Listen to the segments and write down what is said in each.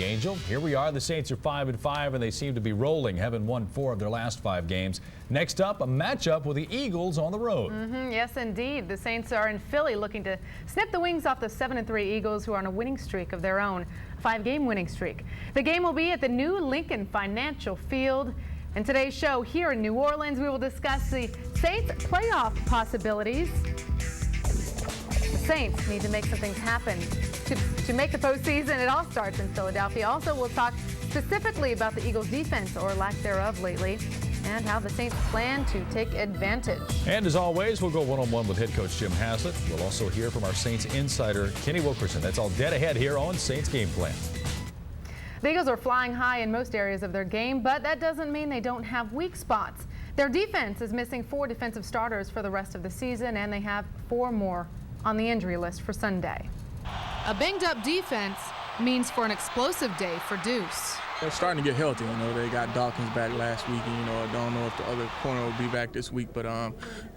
Angel, here we are. The Saints are 5-5, and they seem to be rolling, having won 4 of their last 5 games. Next up, a matchup with the Eagles on the road. Yes, indeed. The Saints are in Philly looking to snip the wings off the 7-3 Eagles, who are on a winning streak of their own, a 5-game winning streak. The game will be at the new Lincoln Financial Field. In today's show here in New Orleans, we will discuss the Saints' playoff possibilities. The Saints need to make some things happen to make the postseason. It all starts in Philadelphia. Also, we'll talk specifically about the Eagles' defense, or lack thereof lately, and how the Saints plan to take advantage. And as always, we'll go one-on-one with head coach Jim Haslett. We'll also hear from our Saints insider, Kenny Wilkerson. That's all dead ahead here on Saints Game Plan. The Eagles are flying high in most areas of their game, but that doesn't mean they don't have weak spots. Their defense is missing 4 defensive starters for the rest of the season, and they have 4 more on the injury list for Sunday. A banged-up defense means for an explosive day for Deuce. They're starting to get healthy. They got Dawkins back last week, and I don't know if the other corner will be back this week, but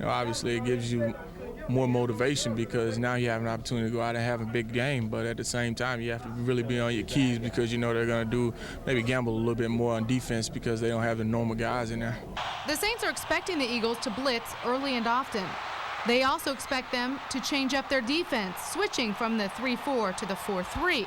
obviously it gives you more motivation because now you have an opportunity to go out and have a big game. But at the same time, you have to really be on your keys because they're going to maybe gamble a little bit more on defense because they don't have the normal guys in there. The Saints are expecting the Eagles to blitz early and often. They also expect them to change up their defense, switching from the 3-4 to the 4-3.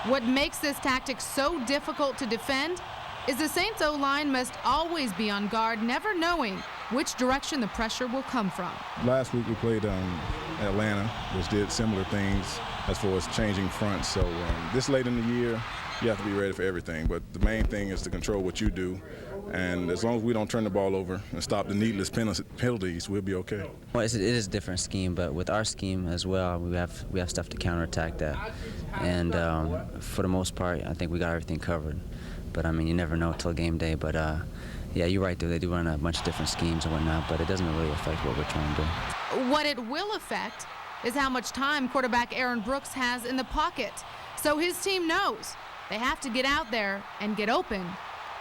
What makes this tactic so difficult to defend is the Saints O-line must always be on guard, never knowing which direction the pressure will come from. Last week we played Atlanta, which did similar things as far as changing fronts. So this late in the year, you have to be ready for everything. But the main thing is to control what you do. And as long as we don't turn the ball over and stop the needless penalties, we'll be okay. Well, it is a different scheme, but with our scheme as well, we have stuff to counterattack that. And for the most part, I think we got everything covered. But I mean, you never know until game day. But yeah, you're right, though. They do run a bunch of different schemes and whatnot, but it doesn't really affect what we're trying to do. What it will affect is how much time quarterback Aaron Brooks has in the pocket. So his team knows they have to get out there and get open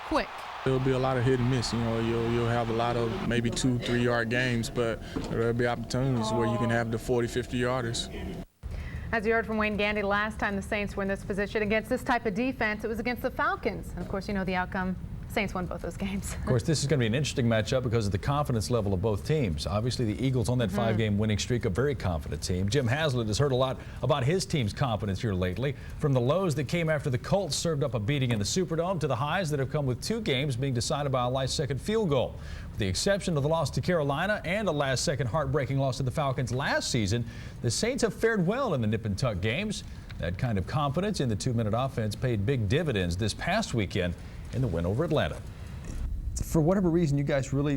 quick. There'll be a lot of hit and miss. You'll have a lot of maybe 2-3 yard games, but there'll be opportunities where you can have the 40-50 yarders. As you heard from Wayne Gandy, last time the Saints were in this position against this type of defense, it was against the Falcons. And of course, you know the outcome. Saints won both those games. Of course, this is going to be an interesting matchup because of the confidence level of both teams. Obviously, the Eagles on that 5-game winning streak, a very confident team. Jim Haslett has heard a lot about his team's confidence here lately. From the lows that came after the Colts served up a beating in the Superdome to the highs that have come with 2 games being decided by a last-second field goal. With the exception of the loss to Carolina and a last-second heartbreaking loss to the Falcons last season, the Saints have fared well in the nip-and-tuck games. That kind of confidence in the 2-minute offense paid big dividends this past weekend in the win over Atlanta. For whatever reason, you guys really,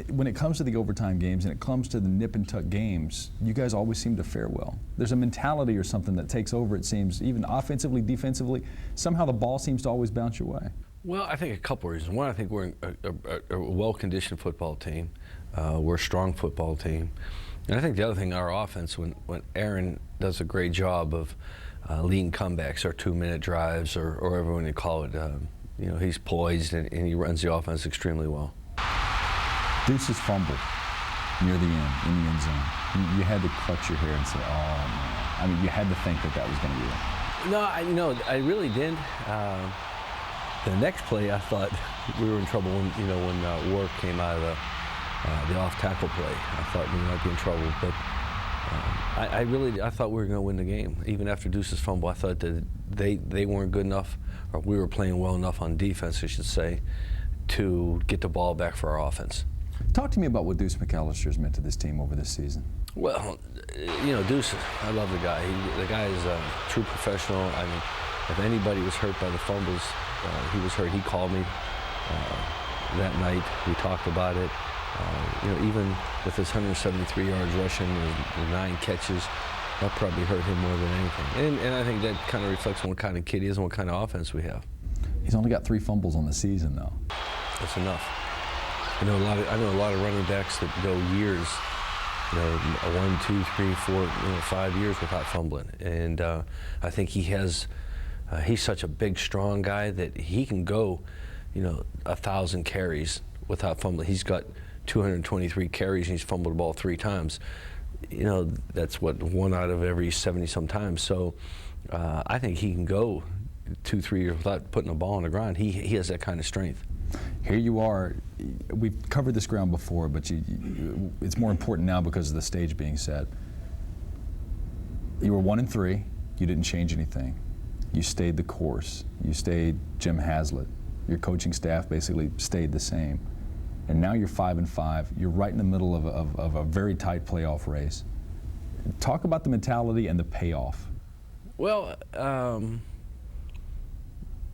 when it comes to the overtime games and it comes to the nip-and-tuck games, you guys always seem to fare well. There's a mentality or something that takes over, it seems, even offensively, defensively. Somehow the ball seems to always bounce your way. Well, I think a couple reasons. One, I think we're a well-conditioned football team. We're a strong football team. And I think the other thing, our offense, when Aaron does a great job of leading comebacks or 2-minute drives or whatever you call it, he's poised and he runs the offense extremely well. Deuce's fumble near the end, in the end zone. You had to clutch your hair and say, oh, man. I mean, you had to think that was going to be it. No, I really didn't. The next play, I thought we were in trouble when Work came out of the off-tackle play. I thought we might be in trouble, but I thought we were going to win the game. Even after Deuce's fumble, I thought that they weren't good enough, or we were playing well enough on defense, I should say, to get the ball back for our offense. Talk to me about what Deuce McAllister's meant to this team over this season. Well, Deuce, I love the guy. The guy is a true professional. I mean, if anybody was hurt by the fumbles, he was hurt. He called me that night. We talked about it. Even with his 173 yards rushing and 9 catches, that probably hurt him more than anything. And I think that kind of reflects on what kind of kid he is and what kind of offense we have. He's only got 3 fumbles on the season, though. That's enough. I know a lot of running backs that go years, 1, 2, 3, 4, 5 years without fumbling. And I think he's such a big, strong guy that he can go, 1,000 carries without fumbling. He's got 223 carries and he's fumbled the ball 3 times. That's what, 1 out of every 70 sometimes. So I think he can go 2-3 years without putting a ball on the ground. He has that kind of strength. Here you are. We've covered this ground before, but it's more important now because of the stage being set. You were 1-3. You didn't change anything. You stayed the course. You stayed Jim Haslett. Your coaching staff basically stayed the same. And now you're 5-5. You're right in the middle of a very tight playoff race. Talk about the mentality and the payoff. Well,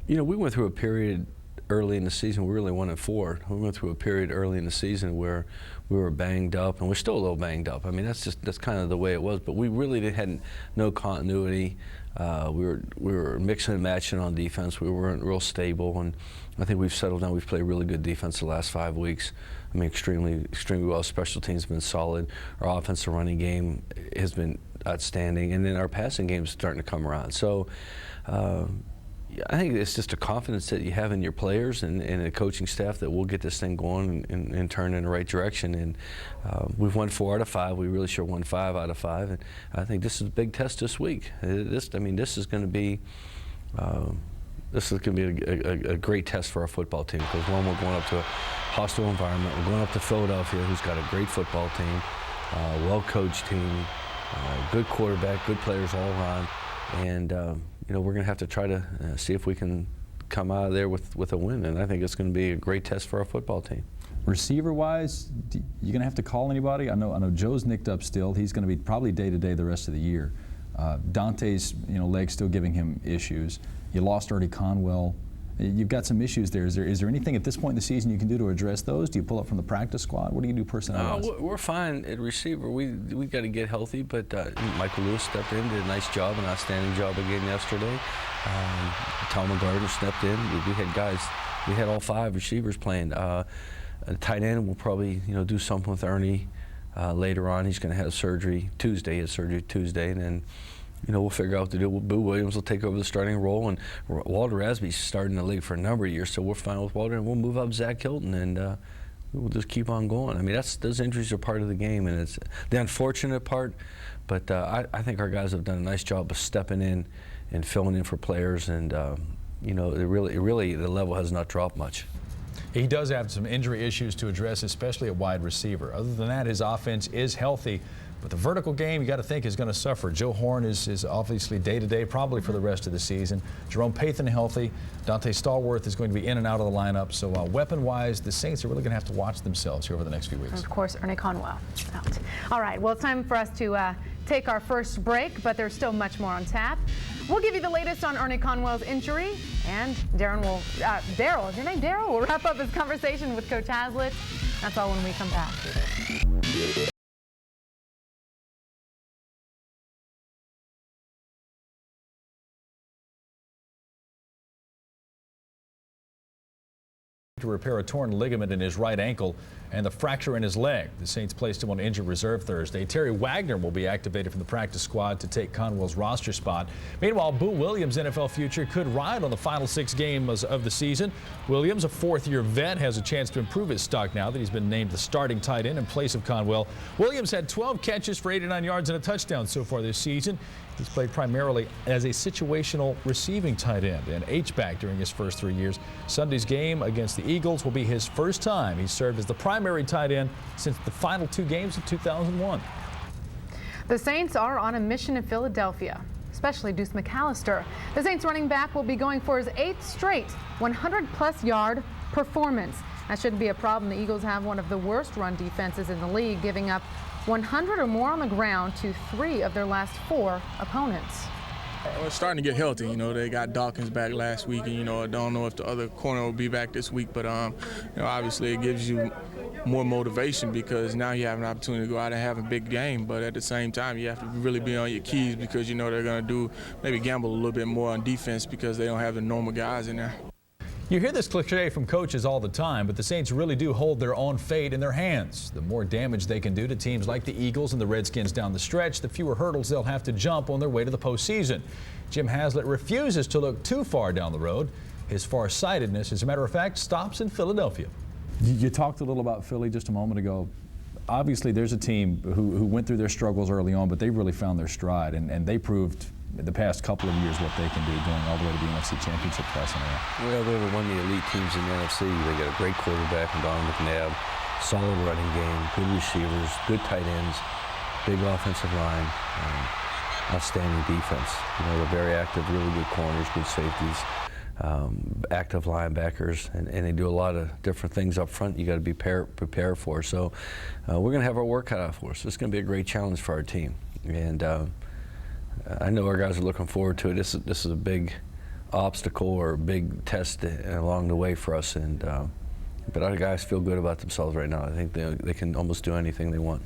you know, we went through a period early in the season. We really 1-4. We went through a period early in the season where we were banged up, and we're still a little banged up. I mean, that's kind of the way it was. But we really had no continuity. We were mixing and matching on defense. We weren't real stable, and I think we've settled down. We've played really good defense the last 5 weeks. I mean, extremely well. Special teams have been solid. Our offensive running game has been outstanding, and then our passing game is starting to come around. So I think it's just a confidence that you have in your players and a coaching staff that we'll get this thing going and turn in the right direction. And we've won 4 out of 5. We really sure won 5 out of 5. And I think this is a big test this week. This is going to be a great test for our football team, because one, we're going up to a hostile environment. We're going up to Philadelphia, who's got a great football team, well-coached team, good quarterback, good players all around, and you know, we're going to have to try to see if we can come out of there with a win, and I think it's going to be a great test for our football team. Receiver-wise, you going to have to call anybody? I know Joe's nicked up still. He's going to be probably day-to-day the rest of the year. Dante's leg still giving him issues. You lost Ernie Conwell. You've got some issues there. Is there anything at this point in the season you can do to address those? Do you pull up from the practice squad? What do you do personnel-wise? We're fine at receiver. We got to get healthy, but Michael Lewis stepped in, did a nice job, an outstanding job again yesterday. Tom Gardner stepped in. We had guys. We had all 5 receivers playing. Tight end will probably do something with Ernie later on. He's going to have surgery Tuesday. He has surgery Tuesday, and then we'll figure out what to do. Boo Williams will take over the starting role, and Walter Rasby's starting the league for a number of years, so we're fine with Walter, and we'll move up Zach Hilton, and we'll just keep on going. I mean, those injuries are part of the game, and it's the unfortunate part, but I think our guys have done a nice job of stepping in and filling in for players, and really the level has not dropped much. He does have some injury issues to address, especially at wide receiver. Other than that, his offense is healthy. But the vertical game, you got to think, is going to suffer. Joe Horn is obviously day-to-day, probably for the rest of the season. Jerome Pathan healthy. Dante Stallworth is going to be in and out of the lineup. So weapon-wise, the Saints are really going to have to watch themselves here over the next few weeks. And of course, Ernie Conwell out. All right, well, it's time for us to take our first break, but there's still much more on tap. We'll give you the latest on Ernie Conwell's injury, and Daryl, is your name Daryl? We'll wrap up his conversation with Coach Haslett. That's all when we come back. To repair a torn ligament in his right ankle and the fracture in his leg. The Saints placed him on injured reserve Thursday. Terry Wagner will be activated from the practice squad to take Conwell's roster spot. Meanwhile, Boo Williams' NFL future could ride on the final 6 games of the season. Williams, a 4th-year vet, has a chance to improve his stock now that he's been named the starting tight end in place of Conwell. Williams had 12 catches for 89 yards and a touchdown so far this season. He's played primarily as a situational receiving tight end and H-back during his first 3 years. Sunday's game against the Eagles will be his first time he's served as the primary tight end since the final 2 games of 2001. The Saints are on a mission in Philadelphia, especially Deuce McAllister. The Saints running back will be going for his 8th straight 100-plus yard performance. That shouldn't be a problem. The Eagles have one of the worst run defenses in the league, giving up 100 or more on the ground to 3 of their last 4 opponents. Well, it's starting to get healthy. They got Dawkins back last week, and I don't know if the other corner will be back this week, but obviously it gives you more motivation because now you have an opportunity to go out and have a big game. But at the same time, you have to really be on your keys because they're going to maybe gamble a little bit more on defense because they don't have the normal guys in there. You hear this cliche from coaches all the time, but the Saints really do hold their own fate in their hands. The more damage they can do to teams like the Eagles and the Redskins down the stretch, the fewer hurdles they'll have to jump on their way to the postseason. Jim Haslett refuses to look too far down the road. His farsightedness, as a matter of fact, stops in Philadelphia. You talked a little about Philly just a moment ago. Obviously, there's a team who went through their struggles early on, but they really found their stride, and they proved the past couple of years what they can do going all the way to the NFC Championship class in there. Well, they're one of the elite teams in the NFC. They got a great quarterback in Don McNabb, solid running game, good receivers, good tight ends, big offensive line, outstanding defense. You know, they're very active, really good corners, good safeties, active linebackers, and they do a lot of different things up front you got to be prepared for. So we're going to have our work cut out for us. It's going to be a great challenge for our team. And I know our guys are looking forward to it. This is a big obstacle or a big test along the way for us. And but our guys feel good about themselves right now. I think they can almost do anything they want.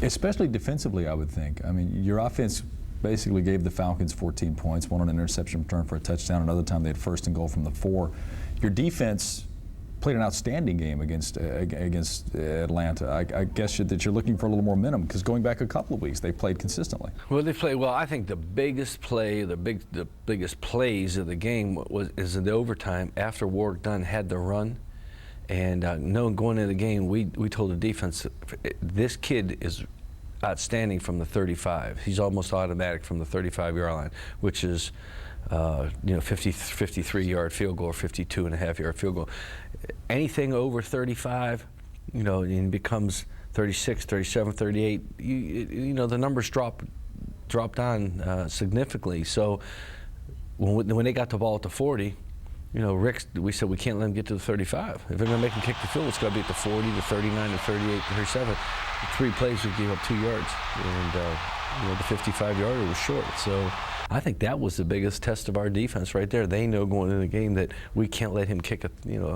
Especially defensively, I would think. I mean, your offense basically gave the Falcons 14 points, one on an interception return for a touchdown. Another time they had 1st and goal from the 4. Your defense played an outstanding game against Atlanta. I guess that you're looking for a little more momentum because going back a couple of weeks, they played consistently. Well, they played well. I think the biggest play, the biggest plays of the game is in the overtime after Warwick Dunn had the run. And going into the game, we told the defense, this kid is outstanding from the 35. He's almost automatic from the 35-yard line, which is 53-yard field goal or 52.5-yard field goal. Anything over 35, and becomes 36, 37, 38. The numbers drop down significantly. So when they got the ball at the 40. Rick, we said we can't let him get to the 35. If they're going to make him kick the field, it's got to be at the 40, the 39, the 38, the 37. 3 plays, we gave up 2 yards. And, the 55-yarder was short. So I think that was the biggest test of our defense right there. They know going into the game that we can't let him kick it,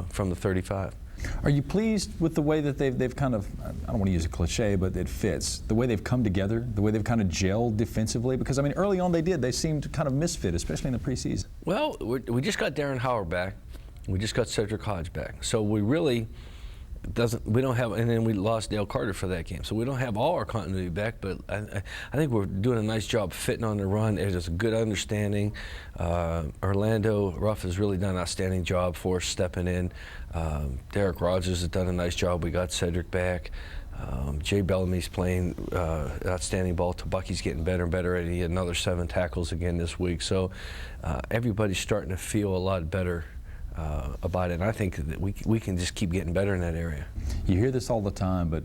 from the 35. Are you pleased with the way that they've kind of, I don't want to use a cliche, but it fits, the way they've come together, the way they've kind of gelled defensively? Because, I mean, early on they seemed kind of misfit, especially in the preseason. Well, we just got Darren Howard back. We just got Cedric Hodge back. So we really we don't have, and then we lost Dale Carter for that game. So we don't have all our continuity back, but I think we're doing a nice job fitting on the run. There's a good understanding. Orlando Ruff has really done an outstanding job for us stepping in. Derek Rogers has done a nice job. We got Cedric back. Jay Bellamy's playing outstanding ball. Tabucky's getting better and better, and he had another 7 tackles again this week. So everybody's starting to feel a lot better about it, and I think that we can just keep getting better in that area. You hear this all the time, but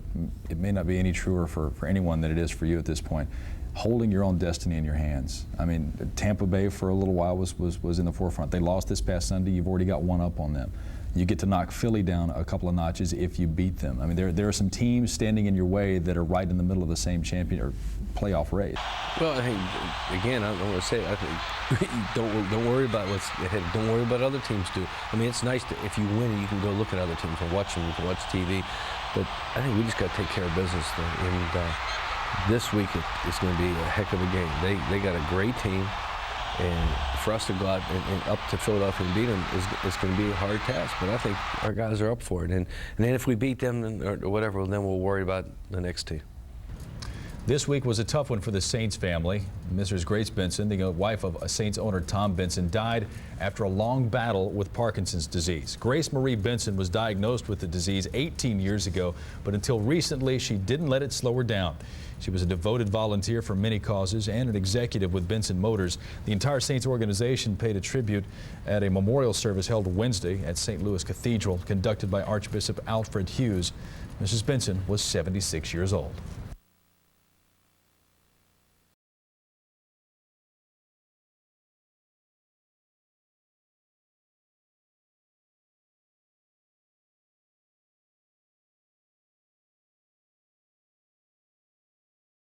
it may not be any truer for anyone than it is for you at this point. Holding your own destiny in your hands. I mean, Tampa Bay for a little while was in the forefront. They lost this past Sunday. You've already got one up on them. You get to knock Philly down a couple of notches if you beat them. I mean, there are some teams standing in your way that are right in the middle of the same champion or playoff race. Well, I think, again, I don't want to say it. I think don't worry about what's ahead. Don't worry about other teams do. I mean, it's nice if you win, you can go look at other teams and watch them. You can watch TV. But I think we just got to take care of business. And this week it's going to be a heck of a game. They got a great team. And for us to go out and up to Philadelphia and beat them is going to be a hard task. But I think our guys are up for it. And then if we beat them or whatever, then we'll worry about the next team. This week was a tough one for the Saints family. Mrs. Grace Benson, the wife of a Saints owner Tom Benson, died after a long battle with Parkinson's disease. Grace Marie Benson was diagnosed with the disease 18 years ago, but until recently, she didn't let it slow her down. She was a devoted volunteer for many causes and an executive with Benson Motors. The entire Saints organization paid a tribute at a memorial service held Wednesday at St. Louis Cathedral, conducted by Archbishop Alfred Hughes. Mrs. Benson was 76 years old.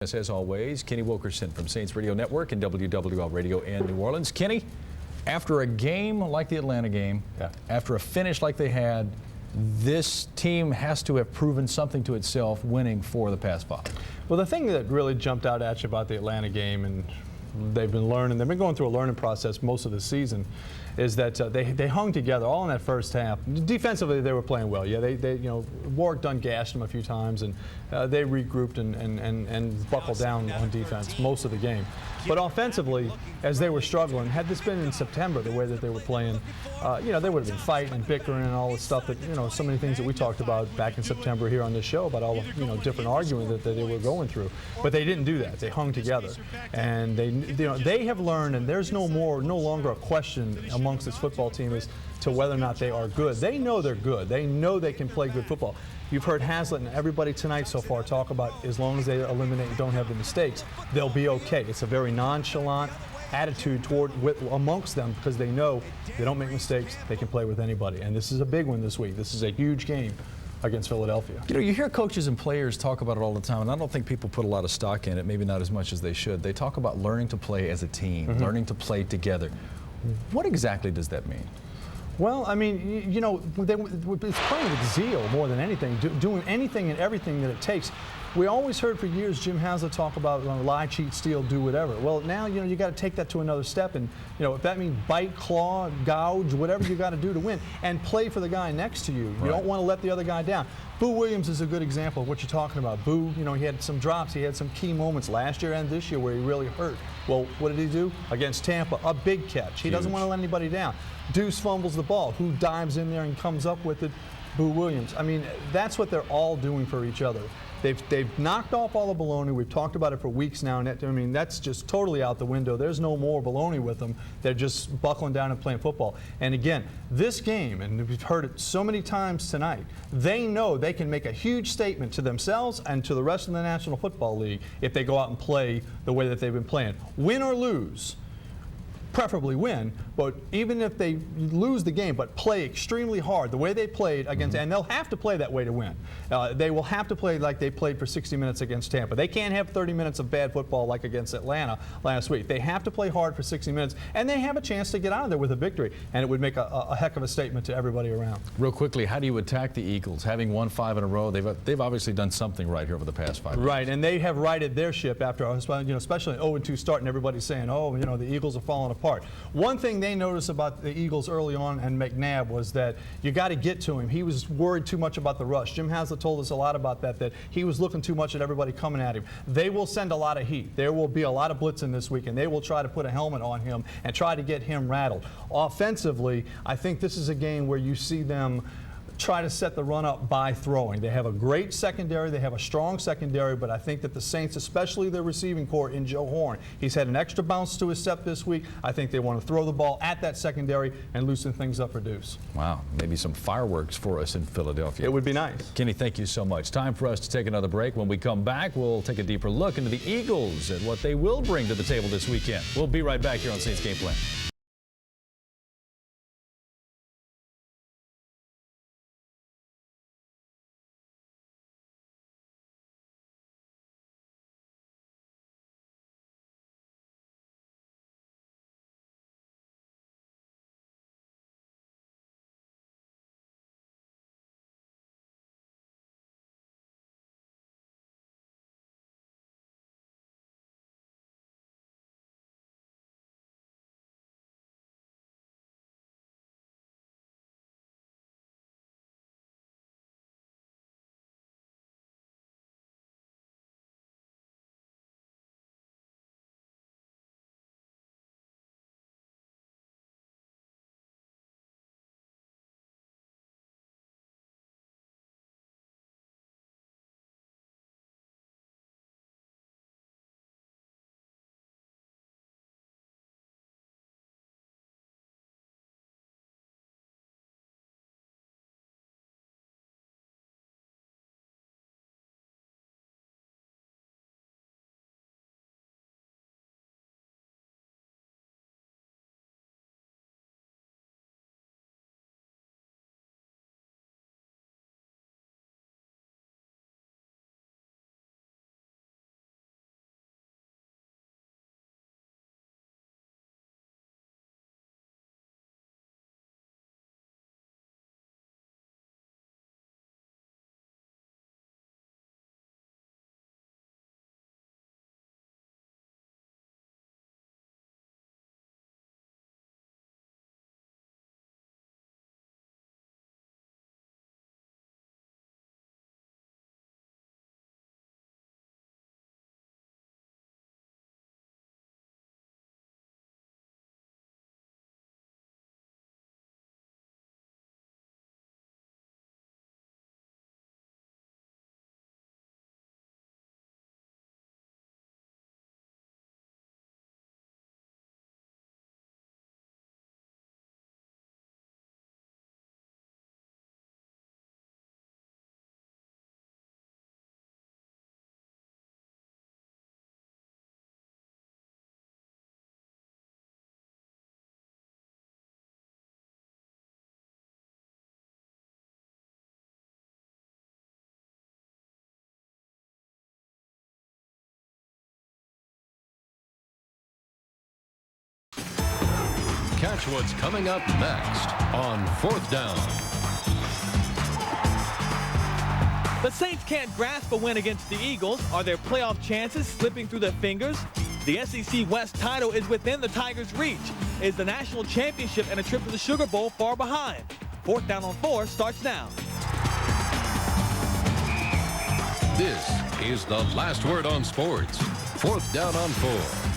As always, Kenny Wilkerson from Saints Radio Network and WWL Radio in New Orleans. Kenny, after a game like the Atlanta game, after a finish like they had, this team has to have proven something to itself winning for the past 5. Well, the thing that really jumped out at you about the Atlanta game, and they've been going through a learning process most of the season, is that they hung together all in that first half. Defensively, they were playing well. Yeah, Warwick Dunn gashed them a few times, and they regrouped and buckled down on defense most of the game. But offensively, as they were struggling, had this been in September, the way that they were playing, they would have been fighting and bickering and all this stuff that, so many things that we talked about back in September here on this show about all the, different arguing that they were going through. But they didn't do that. They hung together. And they have learned, and there's no longer a question amongst this football team as to whether or not they are good. They know they're good. They know they can play good football. You've heard Haslett and everybody tonight so far talk about as long as they eliminate and don't have the mistakes, they'll be okay. It's a very nonchalant attitude amongst them because they know they don't make mistakes, they can play with anybody. And this is a big one this week. This is a huge game against Philadelphia. You hear coaches and players talk about it all the time, and I don't think people put a lot of stock in it, maybe not as much as they should. They talk about learning to play as a team, learning to play together. What exactly does that mean? Well, I mean, it's playing with zeal more than anything, doing anything and everything that it takes. We always heard for years Jim Haslett talk about lie, cheat, steal, do whatever. Well, now, you got to take that to another step, and, if that means bite, claw, gouge, whatever you got to do to win, and play for the guy next to you. You don't want to let the other guy down. Boo Williams is a good example of what you're talking about. Boo, he had some drops. He had some key moments last year and this year where he really hurt. Well, what did he do? Against Tampa, a big catch. He doesn't want to let anybody down. Deuce fumbles the ball. Who dives in there and comes up with it? Boo Williams. I mean, that's what they're all doing for each other. They've knocked off all the baloney. We've talked about it for weeks now. And that's just totally out the window. There's no more baloney with them. They're just buckling down and playing football. And again, this game, and we've heard it so many times tonight, they know they can make a huge statement to themselves and to the rest of the National Football League if they go out and play the way that they've been playing. Win or lose. Preferably win, but even if they lose the game, but play extremely hard, the way they played against, and they'll have to play that way to win. They will have to play like they played for 60 minutes against Tampa. They can't have 30 minutes of bad football like against Atlanta last week. They have to play hard for 60 minutes, and they have a chance to get out of there with a victory, and it would make a heck of a statement to everybody around. Real quickly, how do you attack the Eagles? Having won 5 in a row, they've obviously done something right here over the past 5 years. Right, and they have righted their ship after, especially an 0-2 start, and everybody's saying, the Eagles are falling apart. One thing they noticed about the Eagles early on and McNabb was that you got to get to him. He was worried too much about the rush. Jim Haslett told us a lot about that he was looking too much at everybody coming at him. They will send a lot of heat. There will be a lot of blitzing this week, and they will try to put a helmet on him and try to get him rattled. Offensively, I think this is a game where you see them try to set the run up by throwing. They have a great secondary. They have a strong secondary, but I think that the Saints, especially their receiving core in Joe Horn, he's had an extra bounce to his step this week. I think they want to throw the ball at that secondary and loosen things up for Deuce. Wow, maybe some fireworks for us in Philadelphia. It would be nice. Kenny, thank you so much. Time for us to take another break. When we come back, we'll take a deeper look into the Eagles and what they will bring to the table this weekend. We'll be right back here on Saints Game Plan. Catch what's coming up next on 4th Down. The Saints can't grasp a win against the Eagles. Are their playoff chances slipping through their fingers? The SEC West title is within the Tigers' reach. Is the national championship and a trip to the Sugar Bowl far behind? 4th Down on 4 starts now. This is the last word on sports. 4th Down on 4.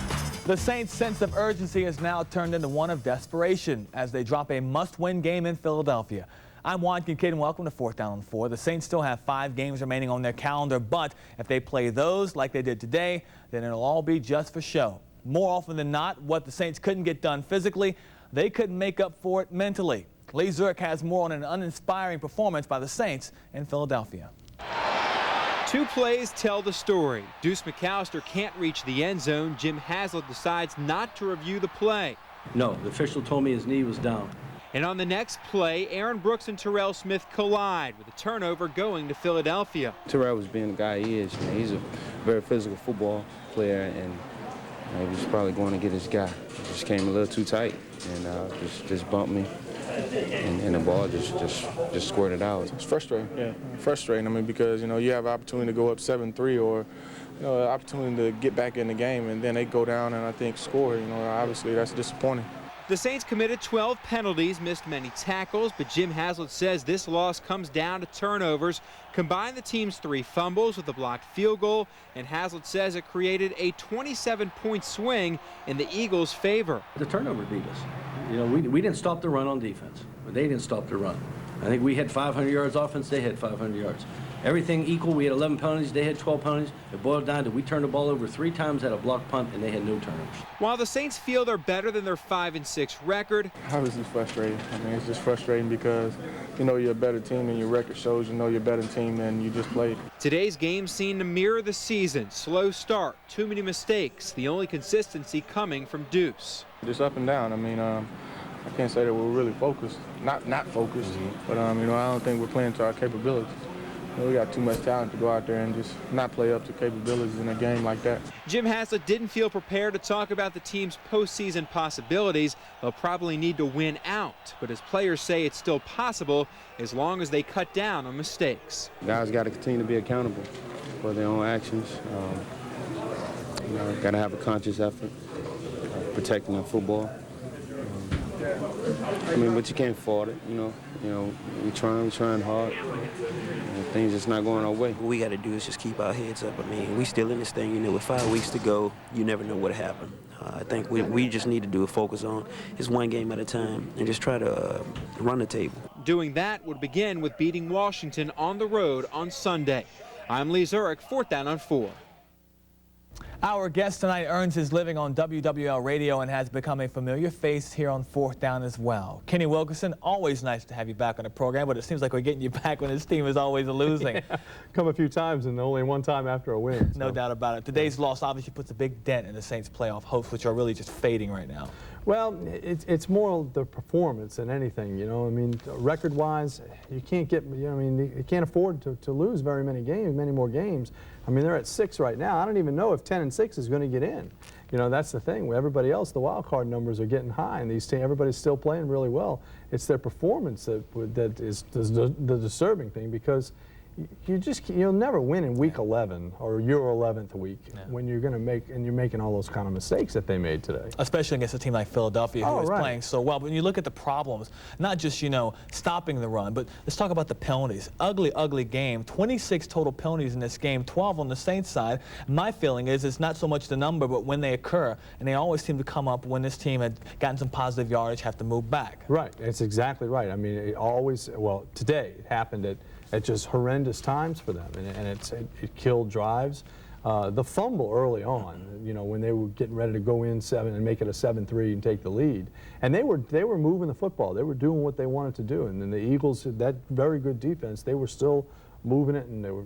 The Saints' sense of urgency has now turned into one of desperation as they drop a must-win game in Philadelphia. I'm Juan Kincaid and welcome to 4th Down on 4. The Saints still have 5 games remaining on their calendar, but if they play those like they did today, then it'll all be just for show. More often than not, what the Saints couldn't get done physically, they couldn't make up for it mentally. Lee Zurich has more on an uninspiring performance by the Saints in Philadelphia. 2 plays tell the story. Deuce McAllister can't reach the end zone. Jim Haslett decides not to review the play. No, the official told me his knee was down. And on the next play, Aaron Brooks and Terrell Smith collide with a turnover going to Philadelphia. Terrell was being the guy he is. You know, he's a very physical football player, and he was probably going to get his guy. He just came a little too tight and just bumped me, and the ball just squirted out. It's frustrating, yeah, frustrating. I mean, because you have an opportunity to go up 7-3 or an opportunity to get back in the game, and then they go down and I think score. Obviously that's disappointing. The Saints committed 12 penalties, missed many tackles, but Jim Haslett says this loss comes down to turnovers. Combine the team's 3 fumbles with a blocked field goal, and Haslett says it created a 27-point swing in the Eagles' favor. The turnover beat us. We didn't stop the run on defense, but they didn't stop the run. I think we had 500 yards offense, they had 500 yards. Everything equal, we had 11 penalties, they had 12 penalties. It boiled down to we turned the ball over 3 times at a blocked punt, and they had no turnovers. While the Saints feel they're better than their 5-6 record, Obviously frustrating. I mean, it's just frustrating because you're a better team and your record shows you're a better team than you just played. Today's game seemed to mirror the season. Slow start, too many mistakes, the only consistency coming from Deuce. Just up and down. I mean, I can't say that we're really focused, not focused, but I don't think we're playing to our capabilities. We got too much talent to go out there and just not play up to capabilities in a game like that. Jim Haslett didn't feel prepared to talk about the team's postseason possibilities. They'll probably need to win out, but his players say it's still possible as long as they cut down on mistakes. Guys got to continue to be accountable for their own actions. Got to have a conscious effort protecting their football. But you can't fault it, we're trying hard. Things just not going our way. What we got to do is just keep our heads up. We still in this thing, with 5 weeks to go, you never know what'll happen. I think we just need to do a focus on is 1 game at a time and just try to run the table. Doing that would begin with beating Washington on the road on Sunday. I'm Lee Zurich, 4th Down on 4. Our guest tonight earns his living on WWL radio and has become a familiar face here on 4th Down as well. Kenny Wilkerson, always nice to have you back on the program, but it seems like we're getting you back when this team is always losing. Yeah, come a few times and only 1 time after a win. No doubt about it. Today's loss obviously puts a big dent in the Saints' playoff hopes, which are really just fading right now. Well, it's more the performance than anything, record-wise, you can't get, you can't afford to lose very many more games. They're at 6 right now. I don't even know if 10-6 is going to get in. That's the thing. Everybody else, the wild card numbers are getting high, and these teams, everybody's still playing really well. It's their performance that is the disturbing thing, because you'll never win in week 11 or your 11th week when you're making all those kind of mistakes that they made today. Especially against a team like Philadelphia, who is playing so well. But when you look at the problems, not just stopping the run, but let's talk about the penalties. Ugly game. 26 total penalties in this game, 12 on the Saints side. My feeling is it's not so much the number, but when they occur, and they always seem to come up when this team had gotten some positive yardage, have to move back. Right. It's exactly right. It always. Well, today it happened at just horrendous times for them, and it killed drives. The fumble early on, when they were getting ready to go in 7 and make it a 7-3 and take the lead, and they were moving the football. They were doing what they wanted to do, and then the Eagles, that very good defense, they were still moving it, and they were,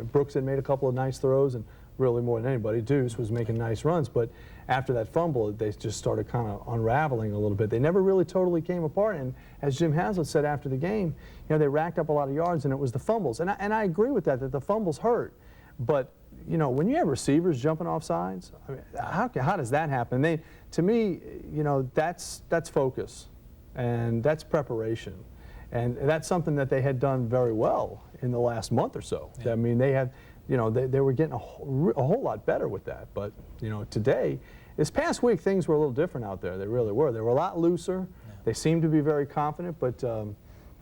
Brooks had made a couple of nice throws, and really more than anybody, Deuce was making nice runs, but after that fumble, they just started kind of unraveling a little bit. They never really totally came apart, and as Jim Haslett said after the game, they racked up a lot of yards, and it was the fumbles. And I agree with that the fumbles hurt, but you know, when you have receivers jumping off sides, I mean, how does that happen? To me, you know, that's focus, and that's preparation, and that's something that they had done very well in the last month or so. Yeah. I mean, they had, you know, they were getting a whole lot better with that. But you know, today, this past week, things were a little different out there. They really were. They were a lot looser. Yeah. They seemed to be very confident, but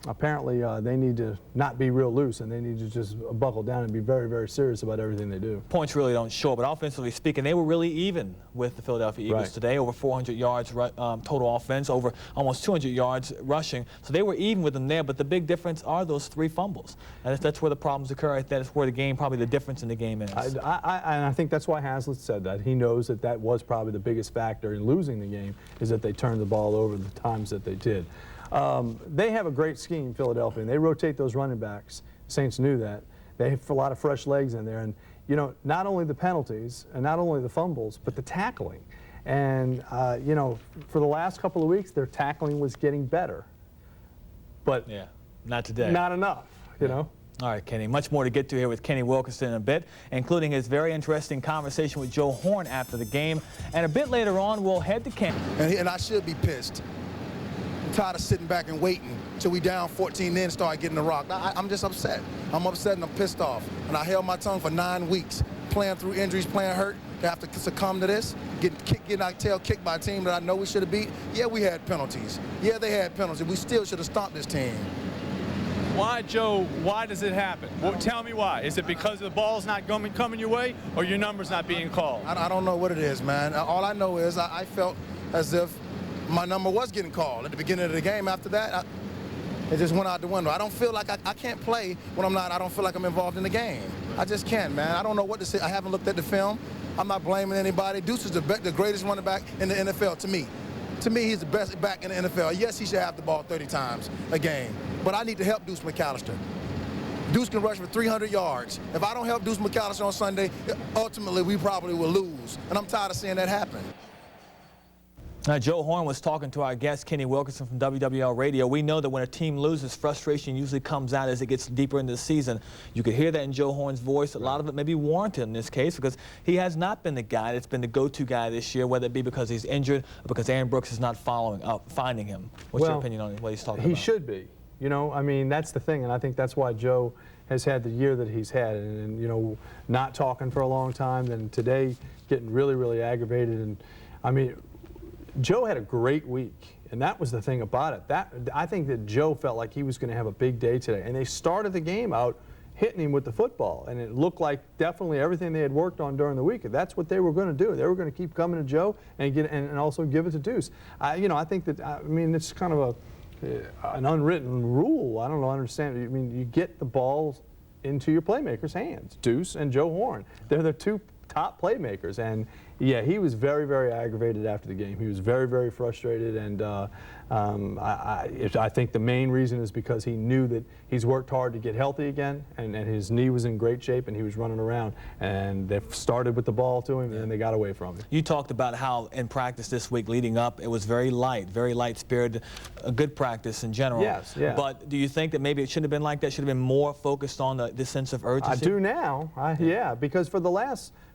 apparently they need to not be real loose, and they need to just buckle down and be very, very serious about everything they do. Points really don't show, but offensively speaking, they were really even with the Philadelphia Eagles today. Over 400 yards total offense, over almost 200 yards rushing. So they were even with them there, but the big difference are those 3 fumbles. And that's where the problems occur. That's where the game, probably the difference in the game is. And I think that's why Haslett said that. He knows that that was probably the biggest factor in losing the game, is that they turned the ball over the times that they did. They have a great scheme, Philadelphia, and they rotate those running backs. Saints knew that. They have a lot of fresh legs in there, and you know, not only the penalties and not only the fumbles, but the tackling. And you know, for the last couple of weeks, their tackling was getting better. But yeah, not today. Not enough, you know. All right, Kenny, much more to get to here with Kenny Wilkerson in a bit, including his very interesting conversation with Joe Horn after the game. And a bit later on, we'll head to camp. And I should be pissed. I'm tired of sitting back and waiting till we down 14, then start getting the rock. I'm just upset. I'm upset and I'm pissed off. And I held my tongue for 9 weeks, playing through injuries, playing hurt, to have to succumb to this, getting our tail kicked by a team that I know we should have beat. Yeah, we had penalties. Yeah, they had penalties. We still should have stopped this team. Why, Joe, why does it happen? Well, tell me why. Is it because the ball's not coming your way, or your number's not being called? I don't know what it is, man. All I know is I felt as if my number was getting called at the beginning of the game. After that, it just went out the window. I don't feel like I can't play when I don't feel like I'm involved in the game. I just can't, man. I don't know what to say. I haven't looked at the film. I'm not blaming anybody. Deuce is the greatest running back in the NFL to me. To me, he's the best back in the NFL. Yes, he should have the ball 30 times a game, but I need to help Deuce McAllister. Deuce can rush for 300 yards. If I don't help Deuce McAllister on Sunday, ultimately we probably will lose, and I'm tired of seeing that happen. Joe Horn was talking to our guest, Kenny Wilkerson from WWL Radio. We know that when a team loses, frustration usually comes out as it gets deeper into the season. You could hear that in Joe Horn's voice. A lot of it may be warranted in this case because he has not been the guy that's been the go-to guy this year, whether it be because he's injured or because Aaron Brooks is not finding him. What's your opinion on what he's talking about? He should be. You know, I mean, that's the thing, and I think that's why Joe has had the year that he's had, and you know, not talking for a long time, then today getting really, really aggravated. And I mean, Joe had a great week, and that was the thing about it. I think that Joe felt like he was going to have a big day today, and they started the game out hitting him with the football, and it looked like definitely everything they had worked on during the week. That's what they were going to do. They were going to keep coming to Joe and also give it to Deuce. You know, I think that, I mean, it's kind of an unwritten rule. I don't know, understand. I mean, you get the balls into your playmakers' hands, Deuce and Joe Horn. They're the two top playmakers, and yeah, he was very, very aggravated after the game. He was very, very frustrated, and I think the main reason is because he knew that he's worked hard to get healthy again, and his knee was in great shape, and he was running around, and they started with the ball to him, and then they got away from him. You talked about how in practice this week leading up, it was very light-spirited, a good practice in general. Yes, yeah. But do you think that maybe it shouldn't have been like that? Should have been more focused on this sense of urgency? I do now, yeah, because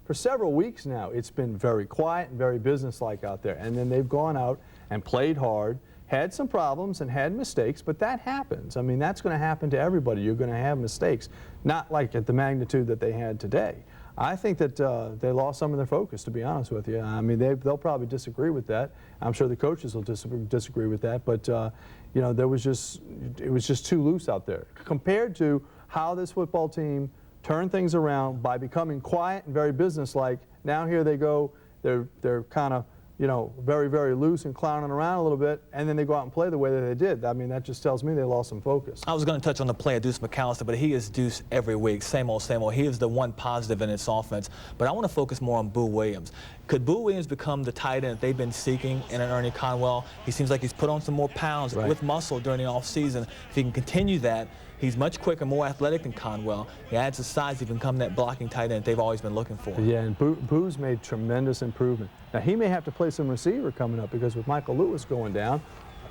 for several weeks now, it's been very quiet and very businesslike out there. And then they've gone out and played hard, had some problems and had mistakes, but that happens. I mean, that's going to happen to everybody. You're going to have mistakes, not like at the magnitude that they had today. I think that they lost some of their focus, to be honest with you. I mean, they'll probably disagree with that. I'm sure the coaches will disagree with that, but you know, it was just too loose out there compared to how this football team turn things around by becoming quiet and very businesslike. Now here they go, they're kind of, you know, very, very loose and clowning around a little bit, and then they go out and play the way that they did. I mean, that just tells me they lost some focus. I was going to touch on the play of Deuce McAllister, but he is Deuce every week. Same old, same old. He is the one positive in its offense. But I want to focus more on Boo Williams. Could Boo Williams become the tight end that they've been seeking in an Ernie Conwell? He seems like he's put on some more pounds with muscle during the offseason. If he can continue that, he's much quicker, more athletic than Conwell. He adds the size to become that blocking tight end they've always been looking for. Yeah, and Boo's made tremendous improvement. Now, he may have to play some receiver coming up because with Michael Lewis going down,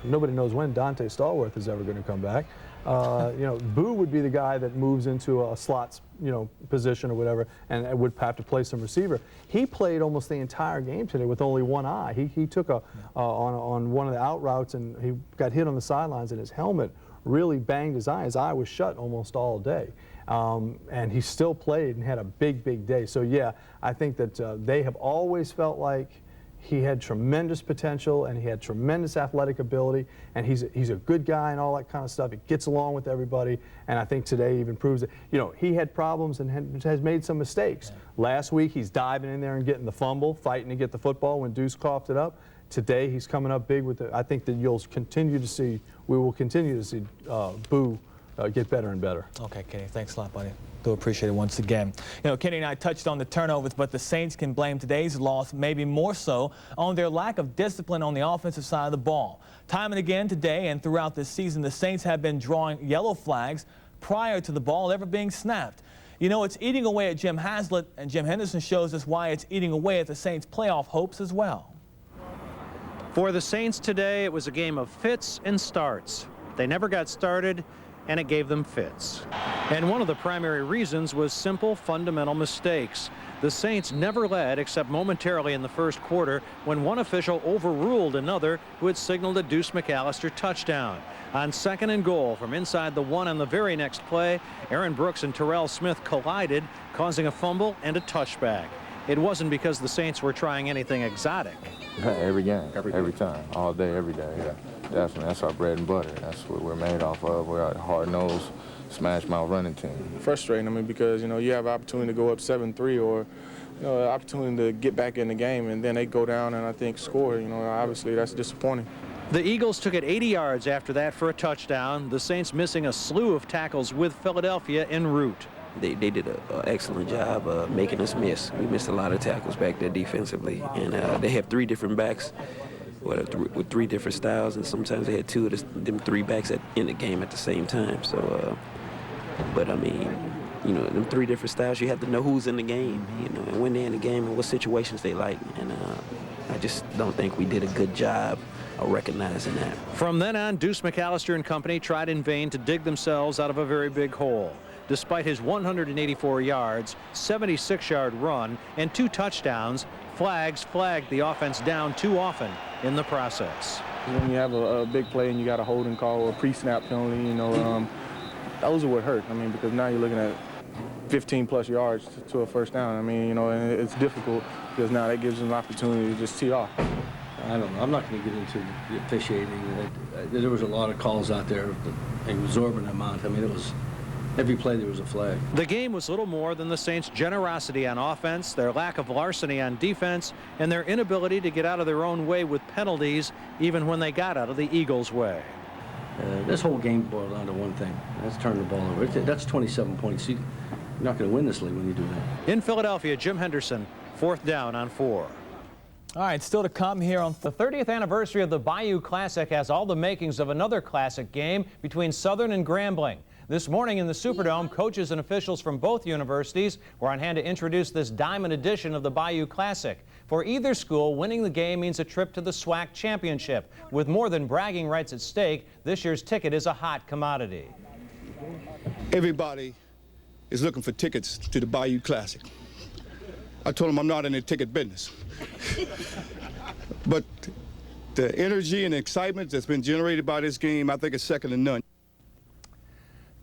nobody knows when Dante Stallworth is ever going to come back. Boo would be the guy that moves into a slots, position or whatever, and would have to play some receiver. He played almost the entire game today with only one eye. He took on one of the out routes, and he got hit on the sidelines, and his helmet really banged his eye. His eye was shut almost all day. And he still played and had a big day. So yeah, I think that they have always felt like he had tremendous potential and he had tremendous athletic ability, and he's a good guy and all that kind of stuff. He gets along with everybody, and I think today even proves it. He had problems and has made some mistakes. Last week he's diving in there and getting the fumble, fighting to get the football when Deuce coughed it up. Today he's coming up big with it. I think that we will continue to see Boo get better and better. Okay, Kenny, thanks a lot, buddy. Do appreciate it once again. Kenny and I touched on the turnovers, but the Saints can blame today's loss maybe more so on their lack of discipline on the offensive side of the ball. Time and again today and throughout this season, the Saints have been drawing yellow flags prior to the ball ever being snapped. It's eating away at Jim Haslett, and Jim Henderson shows us why it's eating away at the Saints' playoff hopes as well. For the Saints today, it was a game of fits and starts. They never got started, and it gave them fits. And one of the primary reasons was simple, fundamental mistakes. The Saints never led except momentarily in the first quarter when one official overruled another who had signaled a Deuce McAllister touchdown. On 2nd and goal from inside the 1 on the very next play, Aaron Brooks and Terrell Smith collided, causing a fumble and a touchback. It wasn't because the Saints were trying anything exotic. Every game, every time, all day, every day, yeah. Definitely, that's our bread and butter. That's what we're made off of. We're a hard-nosed, smash-mouth running team. Frustrating, because, you have an opportunity to go up 7-3 or, an opportunity to get back in the game, and then they go down and I think score. Obviously that's disappointing. The Eagles took it 80 yards after that for a touchdown. The Saints missing a slew of tackles with Philadelphia en route. They did an excellent job making us miss. We missed a lot of tackles back there defensively, and they have 3 different backs with 3 different styles, and sometimes they had 2 of them 3 backs in the game at the same time. So, but I mean, them 3 different styles, you have to know who's in the game, and when they're in the game and what situations they like. And I just don't think we did a good job of recognizing that. From then on, Deuce McAllister and company tried in vain to dig themselves out of a very big hole. Despite his 184 yards, 76-yard run, and 2 touchdowns, flags flagged the offense down too often in the process. When you have a big play and you got a holding call or a pre-snap penalty, those are what hurt. Because now you're looking at 15-plus yards to a first down. And it's difficult because now that gives them an opportunity to just tee off. I don't know. I'm not going to get into the officiating. There was a lot of calls out there, an exorbitant amount. It was every play there was a flag. The game was little more than the Saints' generosity on offense, their lack of larceny on defense, and their inability to get out of their own way with penalties, even when they got out of the Eagles' way. This whole game boiled down to one thing. That's turning the ball over. That's 27 points. You're not going to win this league when you do that. In Philadelphia, Jim Henderson, 4th down on 4. All right, still to come here on the 30th anniversary of the Bayou Classic has all the makings of another classic game between Southern and Grambling. This morning in the Superdome, coaches and officials from both universities were on hand to introduce this diamond edition of the Bayou Classic. For either school, winning the game means a trip to the SWAC championship. With more than bragging rights at stake, this year's ticket is a hot commodity. Everybody is looking for tickets to the Bayou Classic. I told them I'm not in the ticket business. But the energy and excitement that's been generated by this game, I think is second to none.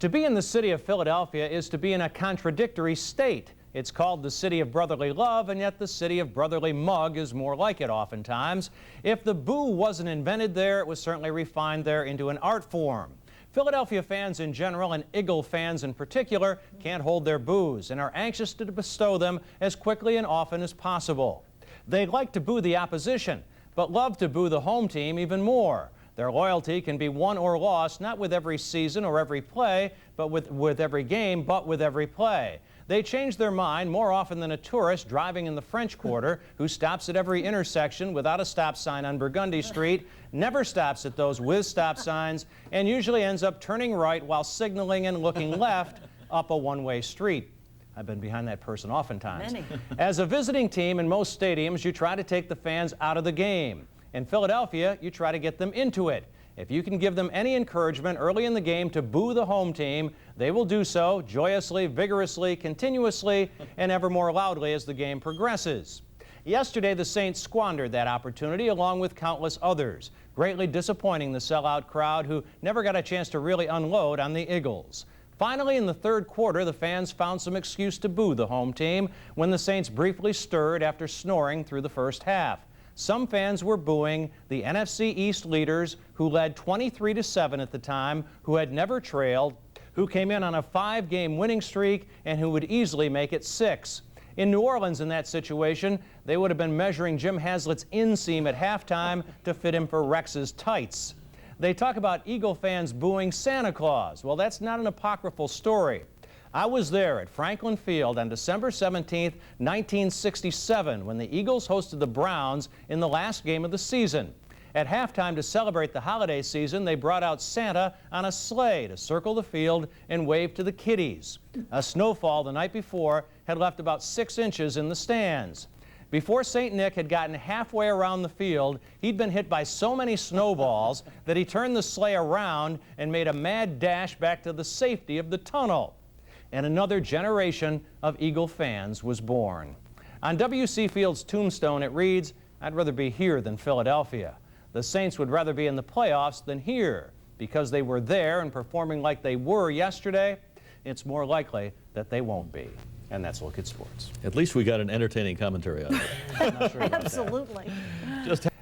To be in the city of Philadelphia is to be in a contradictory state. It's called the city of brotherly love, and yet the city of brotherly mug is more like it oftentimes. If the boo wasn't invented there, it was certainly refined there into an art form. Philadelphia fans in general and Eagle fans in particular can't hold their boos and are anxious to bestow them as quickly and often as possible. They like to boo the opposition, but love to boo the home team even more. Their loyalty can be won or lost, not with every season or every play, but with every game, but with every play. They change their mind more often than a tourist driving in the French Quarter who stops at every intersection without a stop sign on Burgundy Street, never stops at those with stop signs, and usually ends up turning right while signaling and looking left up a one-way street. I've been behind that person oftentimes. As a visiting team in most stadiums, you try to take the fans out of the game. In Philadelphia, you try to get them into it. If you can give them any encouragement early in the game to boo the home team, they will do so joyously, vigorously, continuously, and ever more loudly as the game progresses. Yesterday, the Saints squandered that opportunity along with countless others, greatly disappointing the sellout crowd who never got a chance to really unload on the Eagles. Finally, in the third quarter, the fans found some excuse to boo the home team when the Saints briefly stirred after snoring through the first half. Some fans were booing the NFC East leaders, who led 23-7 at the time, who had never trailed, who came in on a 5-game winning streak, and who would easily make it 6. In New Orleans, in that situation, they would have been measuring Jim Haslett's inseam at halftime to fit him for Rex's tights. They talk about Eagle fans booing Santa Claus. Well, that's not an apocryphal story. I was there at Franklin Field on December 17, 1967, when the Eagles hosted the Browns in the last game of the season. At halftime, to celebrate the holiday season, they brought out Santa on a sleigh to circle the field and wave to the kiddies. A snowfall the night before had left about 6 inches in the stands. Before St. Nick had gotten halfway around the field, he'd been hit by so many snowballs that he turned the sleigh around and made a mad dash back to the safety of the tunnel. And another generation of Eagle fans was born. On W.C. Field's tombstone, it reads, "I'd rather be here than Philadelphia." The Saints would rather be in the playoffs than here. Because they were there and performing like they were yesterday, it's more likely that they won't be. And that's Look at Sports. At least we got an entertaining commentary on it. Absolutely.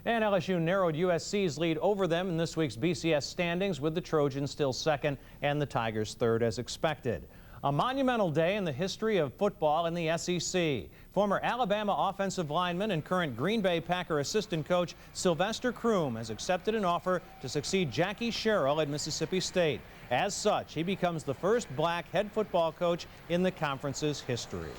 And LSU narrowed USC's lead over them in this week's BCS standings, with the Trojans still second and the Tigers third as expected. A monumental day in the history of football in the SEC. Former Alabama offensive lineman and current Green Bay Packer assistant coach Sylvester Croom has accepted an offer to succeed Jackie Sherrill at Mississippi State. As such, he becomes the first black head football coach in the conference's history.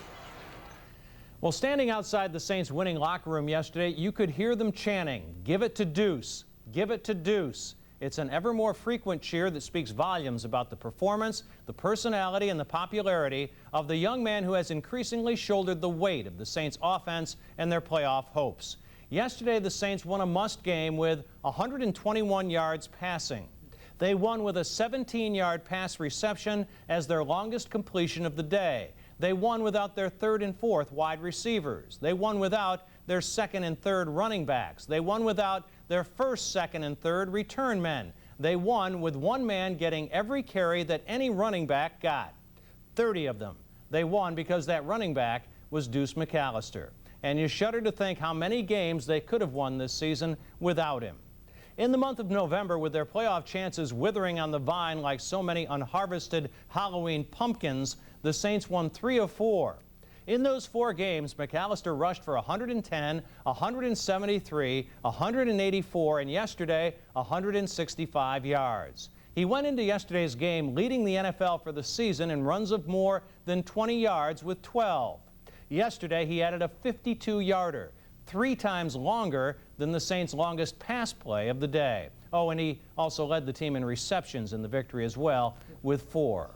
Well, standing outside the Saints' winning locker room yesterday, you could hear them chanting, "Give it to Deuce, give it to Deuce." It's an ever more frequent cheer that speaks volumes about the performance, the personality, and the popularity of the young man who has increasingly shouldered the weight of the Saints' offense and their playoff hopes. Yesterday, the Saints won a must game with 121 yards passing. They won with a 17-yard pass reception as their longest completion of the day. They won without their third and fourth wide receivers. They won without their second and third running backs. They won without their first, second, and third return men. They won with one man getting every carry that any running back got. 30 of them. They won because that running back was Deuce McAllister. And you shudder to think how many games they could have won this season without him. In the month of November, with their playoff chances withering on the vine like so many unharvested Halloween pumpkins, the Saints won 3 of 4. In those 4 games, McAllister rushed for 110, 173, 184, and yesterday, 165 yards. He went into yesterday's game leading the NFL for the season in runs of more than 20 yards with 12. Yesterday, he added a 52-yarder, 3 times longer than the Saints' longest pass play of the day. Oh, and he also led the team in receptions in the victory as well, with 4.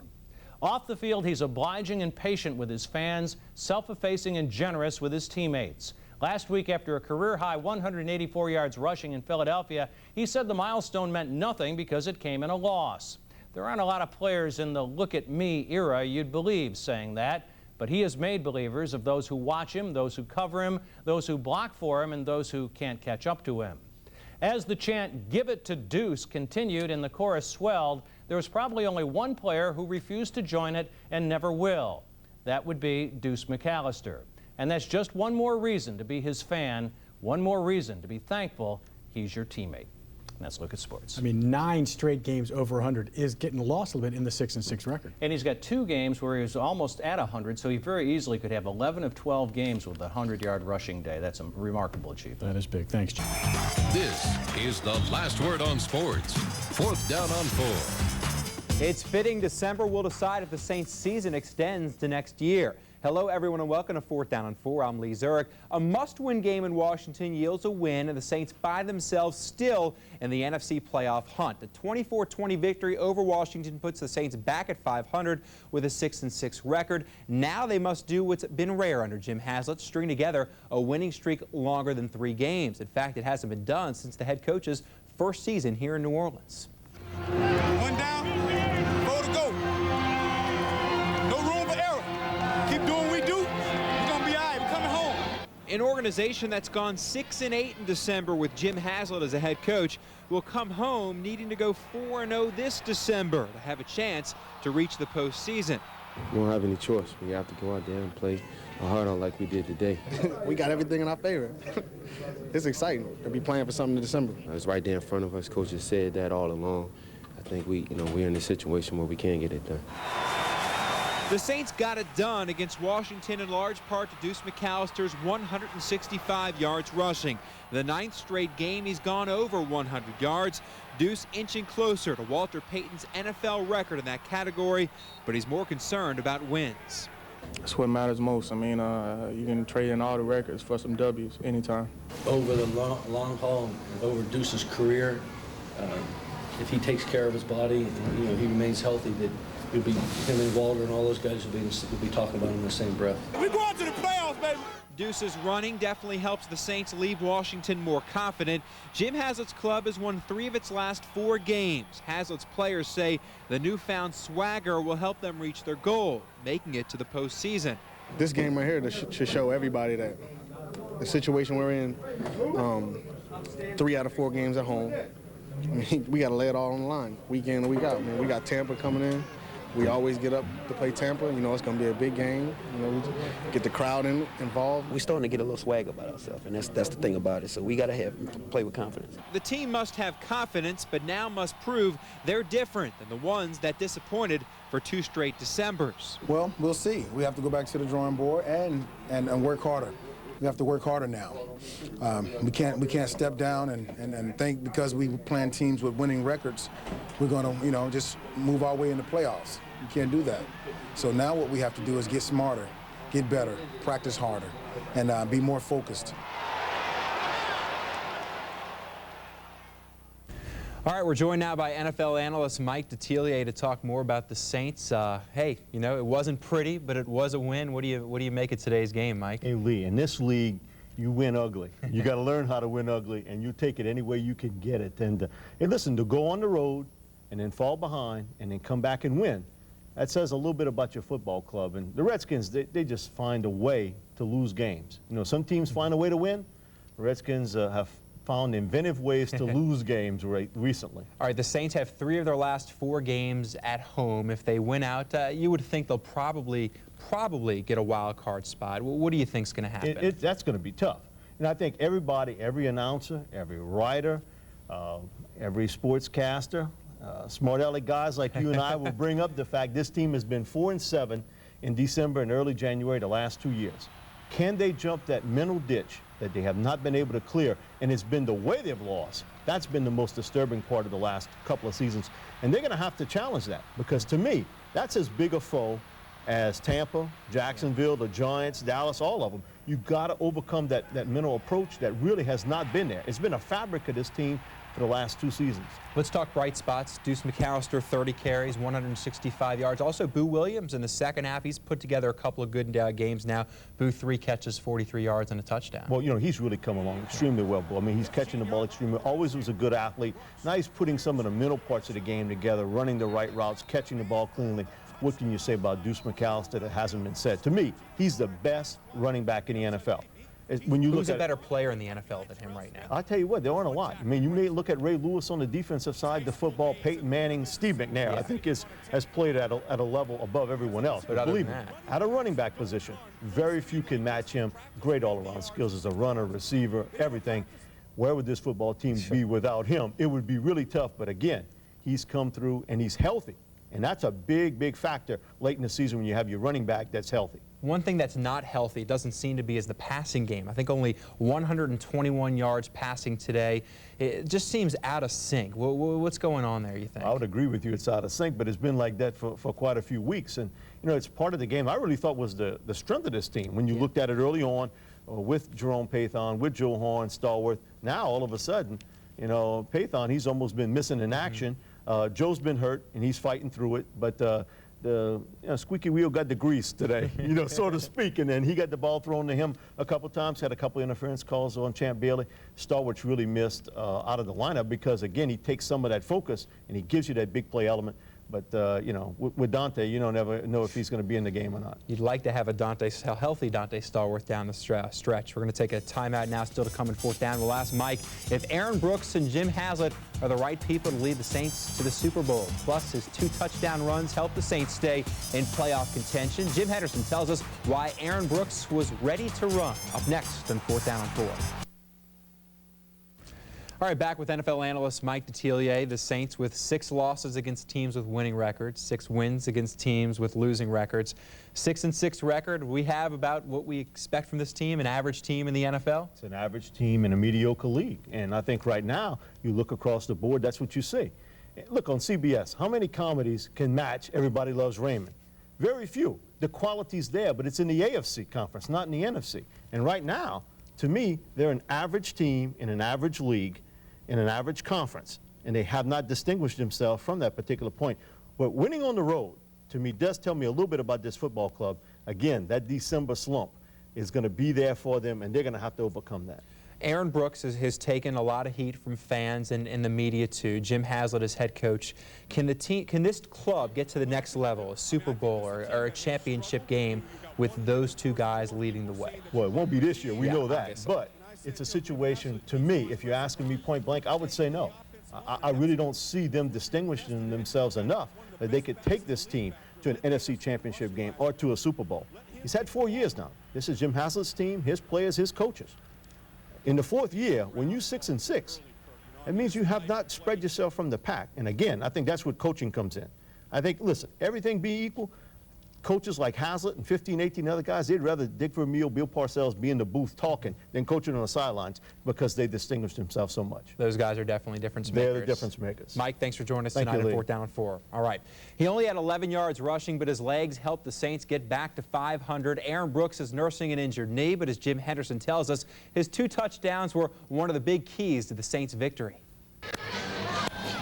Off the field, he's obliging and patient with his fans, self-effacing and generous with his teammates. Last week, after a career-high 184 yards rushing in Philadelphia, he said the milestone meant nothing because it came in a loss. There aren't a lot of players in the look-at-me era you'd believe saying that, but he has made believers of those who watch him, those who cover him, those who block for him, and those who can't catch up to him. As the chant, "Give it to Deuce," continued and the chorus swelled, there was probably only one player who refused to join it and never will. That would be Deuce McAllister. And that's just one more reason to be his fan, one more reason to be thankful he's your teammate. And that's Look at Sports. I mean, 9 straight games over 100 is getting lost a little bit in the 6-6 record. And he's got 2 games where he was almost at 100, so he very easily could have 11 of 12 games with a 100-yard rushing day. That's a remarkable achievement. That is big. Thanks, Jim. This is the last word on sports. 4th down on 4. It's fitting December will decide if the Saints season extends to next year. Hello, everyone, and welcome to 4th Down on 4. I'm Lee Zurich. A must-win game in Washington yields a win, and the Saints find themselves still in the NFC playoff hunt. A 24-20 victory over Washington puts the Saints back at 500 with a 6-6 record. Now they must do what's been rare under Jim Haslett, string together a winning streak longer than 3 games. In fact, it hasn't been done since the head coach's first season here in New Orleans. One down, 4 to go. No room for error. Keep doing what we do. We're going to be all right. We're coming home. An organization that's gone 6-8 in December with Jim Haslett as a head coach will come home needing to go 4-0 this December to have a chance to reach the postseason. We don't have any choice. We have to go out there and play hard on like we did today. We got everything in our favor. It's exciting to be playing for something in December. It's right there in front of us. Coach has said that all along. I think we're in a situation where we can get it done. The Saints got it done against Washington in large part to Deuce McAllister's 165 yards rushing. The 9th straight game he's gone over 100 yards. Deuce inching closer to Walter Payton's NFL record in that category, but he's more concerned about wins. That's what matters most. I mean, you can trade in all the records for some W's anytime. Over the long haul and over Deuce's career, if he takes care of his body and he remains healthy, that it'll be him and Walter and all those guys will be talking about him in the same breath. We going to the playoffs, baby. Deuce's running definitely helps the Saints leave Washington more confident. Jim Haslett's club has won 3 of its last 4 games. Haslett's players say the newfound swagger will help them reach their goal, making it to the postseason. This game right here should show everybody that the situation we're in, 3 out of 4 games at home, I mean, we got to lay it all on the line, week in and week out. I mean, we got Tampa coming in. We always get up to play Tampa. You know, it's going to be a big game. You know, we get the crowd involved. We're starting to get a little swag about ourselves, and that's the thing about it. So we got to play with confidence. The team must have confidence, but now must prove they're different than the ones that disappointed for 2 straight Decembers. Well, we'll see. We have to go back to the drawing board and work harder. We have to work harder now. We can't step down and think because we playing teams with winning records, we're going to just move our way into playoffs. You can't do that. So now what we have to do is get smarter, get better, practice harder, and be more focused. All right, we're joined now by NFL analyst Mike Detillier to talk more about the Saints. Hey, it wasn't pretty, but it was a win. What do you make of today's game, Mike? Hey, Lee, in this league, you win ugly. You got to learn how to win ugly, and you take it any way you can get it. And hey, listen, to go on the road and then fall behind and then come back and win, that says a little bit about your football club. And the Redskins, they just find a way to lose games. Some teams find a way to win. The Redskins have found inventive ways to lose games recently. All right, the Saints have 3 of their last 4 games at home. If they win out, you would think they'll probably get a wild card spot. What do you think's going to happen? That's going to be tough. And I think everybody, every announcer, every writer, every sportscaster, smart aleck guys like you and I will bring up the fact this team has been 4-7 in December and early January the last 2 years. Can they jump that mental ditch that they have not been able to clear? And it's been the way they've lost. That's been the most disturbing part of the last couple of seasons. And they're going to have to challenge that because, to me, that's as big a foe as Tampa, Jacksonville, the Giants, Dallas, all of them. You've got to overcome that mental approach that really has not been there. It's been a fabric of this team for the last 2 seasons. Let's talk bright spots. Deuce McAllister, 30 carries, 165 yards. Also, Boo Williams in the second half. He's put together a couple of good games now. Boo, 3 catches, 43 yards, and a touchdown. Well, he's really come along extremely well, Bo. I mean, he's catching the ball extremely well. Always was a good athlete. Now he's putting some of the mental parts of the game together, running the right routes, catching the ball cleanly. What can you say about Deuce McAllister that hasn't been said? To me, he's the best running back in the NFL. When you Who's a better player in the NFL than him right now? I'll tell you what, there aren't a lot. I mean, you may look at Ray Lewis on the defensive side, the football, Peyton Manning, Steve McNair, I think has played at a level above everyone else. But believe me, at a running back position, very few can match him. Great all-around skills as a runner, receiver, everything. Where would this football team be without him? It would be really tough. But again, he's come through and he's healthy. And that's a big, big factor late in the season when you have your running back that's healthy. One thing that's not healthy, doesn't seem to be, is the passing game. I think only 121 yards passing today. It just seems out of sync. What's going on there, you think? I would agree with you. It's out of sync, but it's been like that for quite a few weeks. And, it's part of the game I really thought was the strength of this team. When you looked at it early on with Jerome Pathon, with Joe Horn, Stallworth, now all of a sudden, Pathon, he's almost been missing in action. Joe's been hurt, and he's fighting through it. But the squeaky wheel got the grease today, so to speak. And then he got the ball thrown to him a couple times, had a couple interference calls on Champ Bailey. Starwich really missed out of the lineup because, again, he takes some of that focus and he gives you that big play element. But, with Dante, you don't ever know if he's going to be in the game or not. You'd like to have a healthy Dante Stallworth down the stretch. We're going to take a timeout now, still to come in fourth down. We'll ask Mike if Aaron Brooks and Jim Haslett are the right people to lead the Saints to the Super Bowl. Plus, his 2 touchdown runs helped the Saints stay in playoff contention. Jim Henderson tells us why Aaron Brooks was ready to run. Up next on Fourth Down on 4. All right, back with NFL analyst Mike Detillier. The Saints with 6 losses against teams with winning records, 6 wins against teams with losing records. 6-6 record. We have about what we expect from this team, an average team in the NFL? It's an average team in a mediocre league. And I think right now, you look across the board, that's what you see. Look, on CBS, how many comedies can match Everybody Loves Raymond? Very few. The quality's there, but it's in the AFC conference, not in the NFC. And right now, to me, they're an average team in an average league, in an average conference, and they have not distinguished themselves from that particular point. But winning on the road, to me, does tell me a little bit about this football club. Again, that December slump is going to be there for them, and they're going to have to overcome that. Aaron Brooks has taken a lot of heat from fans and the media, too. Jim Haslett is head coach. Can this club get to the next level, a Super Bowl or a championship game, with those 2 guys leading the way? Well, it won't be this year. We know that. Obviously. But it's a situation, to me, if you're asking me point blank, I would say no. I really don't see them distinguishing themselves enough that they could take this team to an NFC championship game or to a Super Bowl. He's had 4 years now. This is Jim Haslett's team, his players, his coaches. In the 4th year, when you're 6-6, it means you have not spread yourself from the pack. And again, I think that's what coaching comes in. I think, listen, everything being equal, coaches like Haslett and 15, 18 other guys, they'd rather Dick Vermeil, Bill Parcells be in the booth talking than coaching on the sidelines because they distinguished themselves so much. Those guys are definitely difference makers. They're the difference makers. Mike, thanks for joining us tonight on Fourth Down on 4. All right. He only had 11 yards rushing, but his legs helped the Saints get back to 500. Aaron Brooks is nursing an injured knee, but as Jim Henderson tells us, his 2 touchdowns were one of the big keys to the Saints' victory.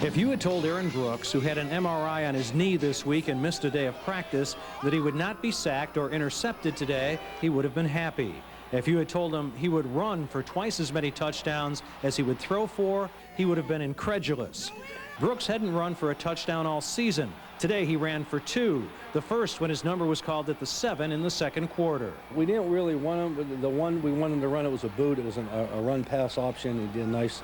If you had told Aaron Brooks, who had an MRI on his knee this week and missed a day of practice, that he would not be sacked or intercepted today, he would have been happy. If you had told him he would run for twice as many touchdowns as he would throw for, he would have been incredulous. Brooks hadn't run for a touchdown all season. Today he ran for 2, the first when his number was called at the 7 in the second quarter. We didn't really want him, but the one we wanted him to run, it was a boot. It was a run-pass option. He did nice.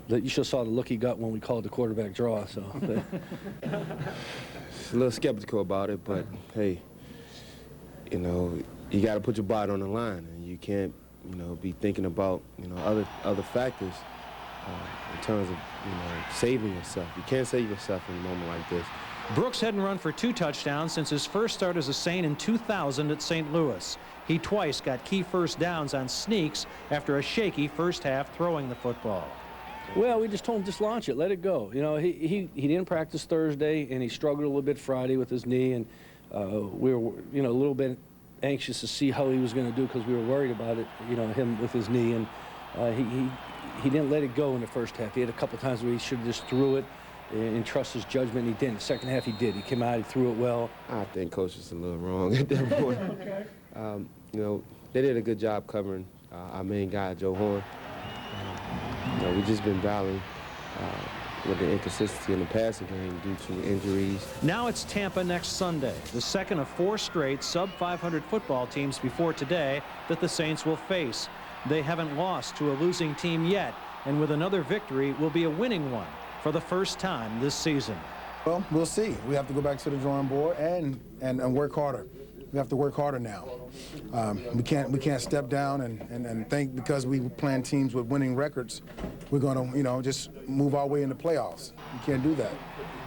You should have saw the look he got when we called the quarterback draw. So, a little skeptical about it, but hey, you got to put your body on the line, and you can't, be thinking about, other factors in terms of, saving yourself. You can't save yourself in a moment like this. Brooks hadn't run for 2 touchdowns since his first start as a Saint in 2000 at St. Louis. He twice got key first downs on sneaks after a shaky first half throwing the football. Well, we just told him just launch it, let it go. He didn't practice Thursday, and he struggled a little bit Friday with his knee, and we were a little bit anxious to see how he was going to do because we were worried about it, him with his knee, and he didn't let it go in the first half. He had a couple times where he should have just threw it and trust his judgment, and he didn't. The second half he did. He came out, he threw it well. I think coach is a little wrong at that point. Okay. They did a good job covering our main guy, Joe Horn. We've just been battling with the inconsistency in the passing game due to injuries. Now it's Tampa next Sunday, the second of 4 straight sub-500 football teams before today that the Saints will face. They haven't lost to a losing team yet, and with another victory will be a winning one for the first time this season. Well, we'll see. We have to go back to the drawing board and work harder. We have to work harder now. We can't step down and think because we playing teams with winning records, we're going to just move our way into playoffs. We can't do that.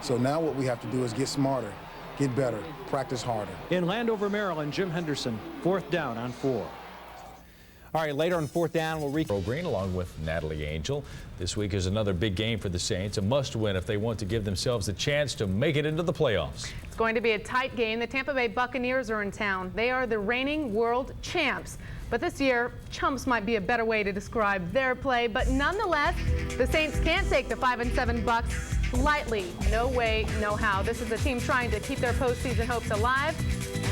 So now what we have to do is get smarter, get better, practice harder. In Landover, Maryland, Jim Henderson, Fourth Down on 4. All right, later on Fourth Down, we'll recap. Green along with Natalie Angel. This week is another big game for the Saints, a must-win if they want to give themselves a chance to make it into the playoffs. It's going to be a tight game. The Tampa Bay Buccaneers are in town. They are the reigning world champs. But this year, chumps might be a better way to describe their play. But nonetheless, the Saints can't take the 5-7 Bucs lightly. No way, no how. This is a team trying to keep their postseason hopes alive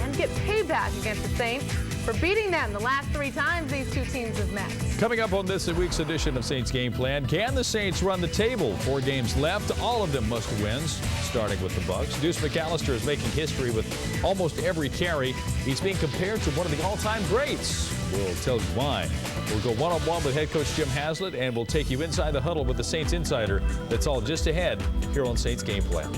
and get payback against the Saints for beating them the last 3 times these two teams have met. Coming up on this week's edition of Saints Game Plan, can the Saints run the table? 4 games left, all of them must wins, starting with the Bucs. Deuce McAllister is making history with almost every carry. He's being compared to one of the all-time greats. We'll tell you why. We'll go one-on-one with head coach Jim Haslett, and we'll take you inside the huddle with the Saints Insider. That's all just ahead here on Saints Game Plan.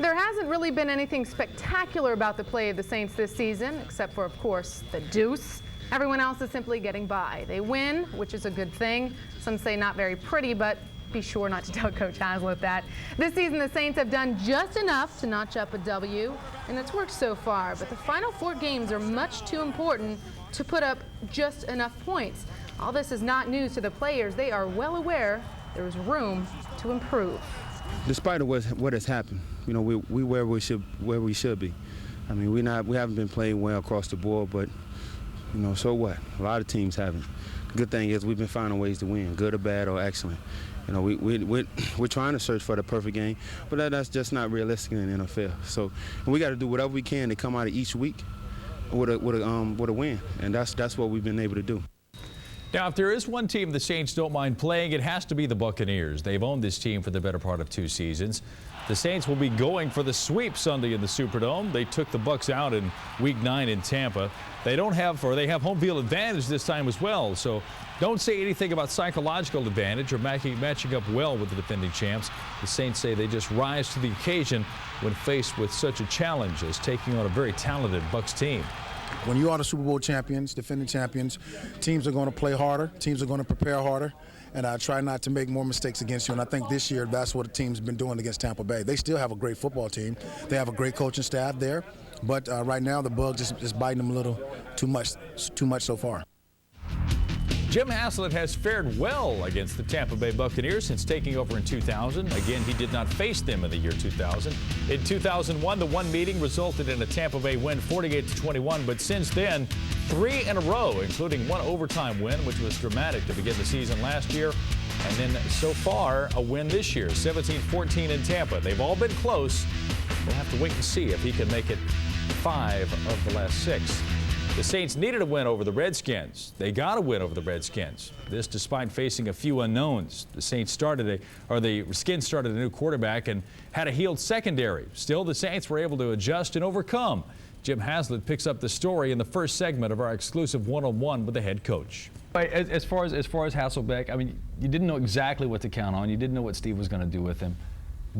There hasn't really been anything spectacular about the play of the Saints this season, except for, of course, the deuce. Everyone else is simply getting by. They win, which is a good thing. Some say not very pretty, but be sure not to tell Coach Haslett that. This season, the Saints have done just enough to notch up a W, and it's worked so far. But the final 4 games are much too important to put up just enough points. All this is not news to the players. They are well aware there is room to improve. Despite of what has happened, you know, we where we should be. I mean, we haven't been playing well across the board, but you know, so what? A lot of teams haven't. The good thing is we've been finding ways to win, good or bad or excellent. You know, we're trying to search for the perfect game, but that's just not realistic in the NFL. So we got to do whatever we can to come out of each week with a win, and that's what we've been able to do. Now, if there is one team the Saints don't mind playing, it has to be the Buccaneers. They've owned this team for the better part of 2 seasons. The Saints will be going for the sweep Sunday in the Superdome. They took the Bucs out in Week 9 in Tampa. They have home field advantage this time as well. So don't say anything about psychological advantage or matching up well with the defending champs. The Saints say they just rise to the occasion when faced with such a challenge as taking on a very talented Bucs team. When you are the Super Bowl champions, defending champions, teams are going to play harder, teams are going to prepare harder, and I try not to make more mistakes against you. And I think this year that's what the team's been doing against Tampa Bay. They still have a great football team. They have a great coaching staff there, but right now the bug is biting them a little too much so far. Jim Haslett has fared well against the Tampa Bay Buccaneers since taking over in 2000. Again, he did not face them in the year 2000. In 2001, the one meeting resulted in a Tampa Bay win 48-21, but since then, 3 in a row, including 1 overtime win, which was dramatic to begin the season last year. And then so far, a win this year, 17-14 in Tampa. They've all been close. We'll have to wait and see if he can make it 5 of the last 6. The Saints needed a win over the Redskins. They got a win over the Redskins. This despite facing a few unknowns. The Skins started a new quarterback and had a healed secondary. Still, the Saints were able to adjust and overcome. Jim Haslett picks up the story in the first segment of our exclusive one-on-one with the head coach. As far as Hasselbeck, I mean, you didn't know exactly what to count on. You didn't know what Steve was going to do with him.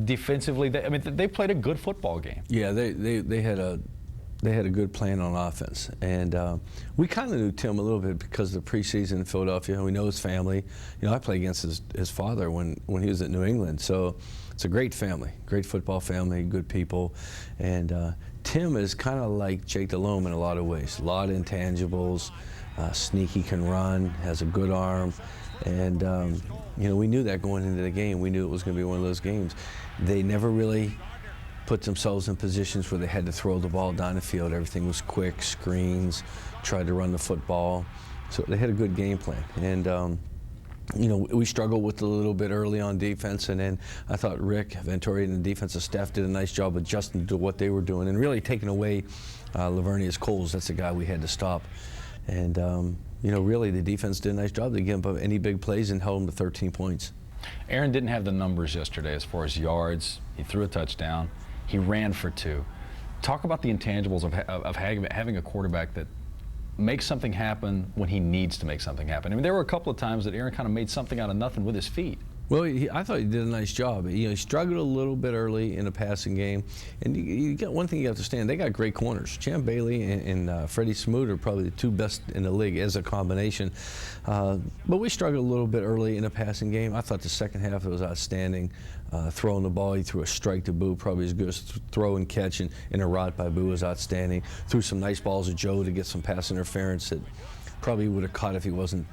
Defensively, they played a good football game. Yeah, they had a good plan on offense, and we kind of knew Tim a little bit because of the preseason in Philadelphia. We know his family. You know, I played against his father when he was at New England, so it's a great family, great football family, good people, and Tim is kind of like Jake Delhomme in a lot of ways. A lot of intangibles, sneaky, can run, has a good arm, and you know, we knew that going into the game. We knew it was going to be one of those games. They never really put themselves in positions where they had to throw the ball down the field. Everything was quick, screens, tried to run the football. So they had a good game plan. And, you know, we struggled with it a little bit early on defense, and then I thought Rick Venturi and the defensive staff did a nice job adjusting to what they were doing and really taking away Lavernius Coles. That's the guy we had to stop. And, you know, really the defense did a nice job. They gave up any big plays and held them to 13 points. Aaron didn't have the numbers yesterday as far as yards. He threw a touchdown. He ran for 2. Talk about the intangibles of having a quarterback that makes something happen when he needs to make something happen. I mean, there were a couple of times that Aaron kind of made something out of nothing with his feet. Well, I thought he did a nice job. You know, he struggled a little bit early in the passing game. And you got one thing you have to understand, they got great corners. Champ Bailey and Freddie Smoot are probably the 2 best in the league as a combination. But we struggled a little bit early in the passing game. I thought the second half it was outstanding. Throwing the ball, he threw a strike to Boo, probably as good as throw and catch, and a rod by Boo was outstanding. Threw some nice balls at Joe to get some pass interference that probably would have caught if he wasn't,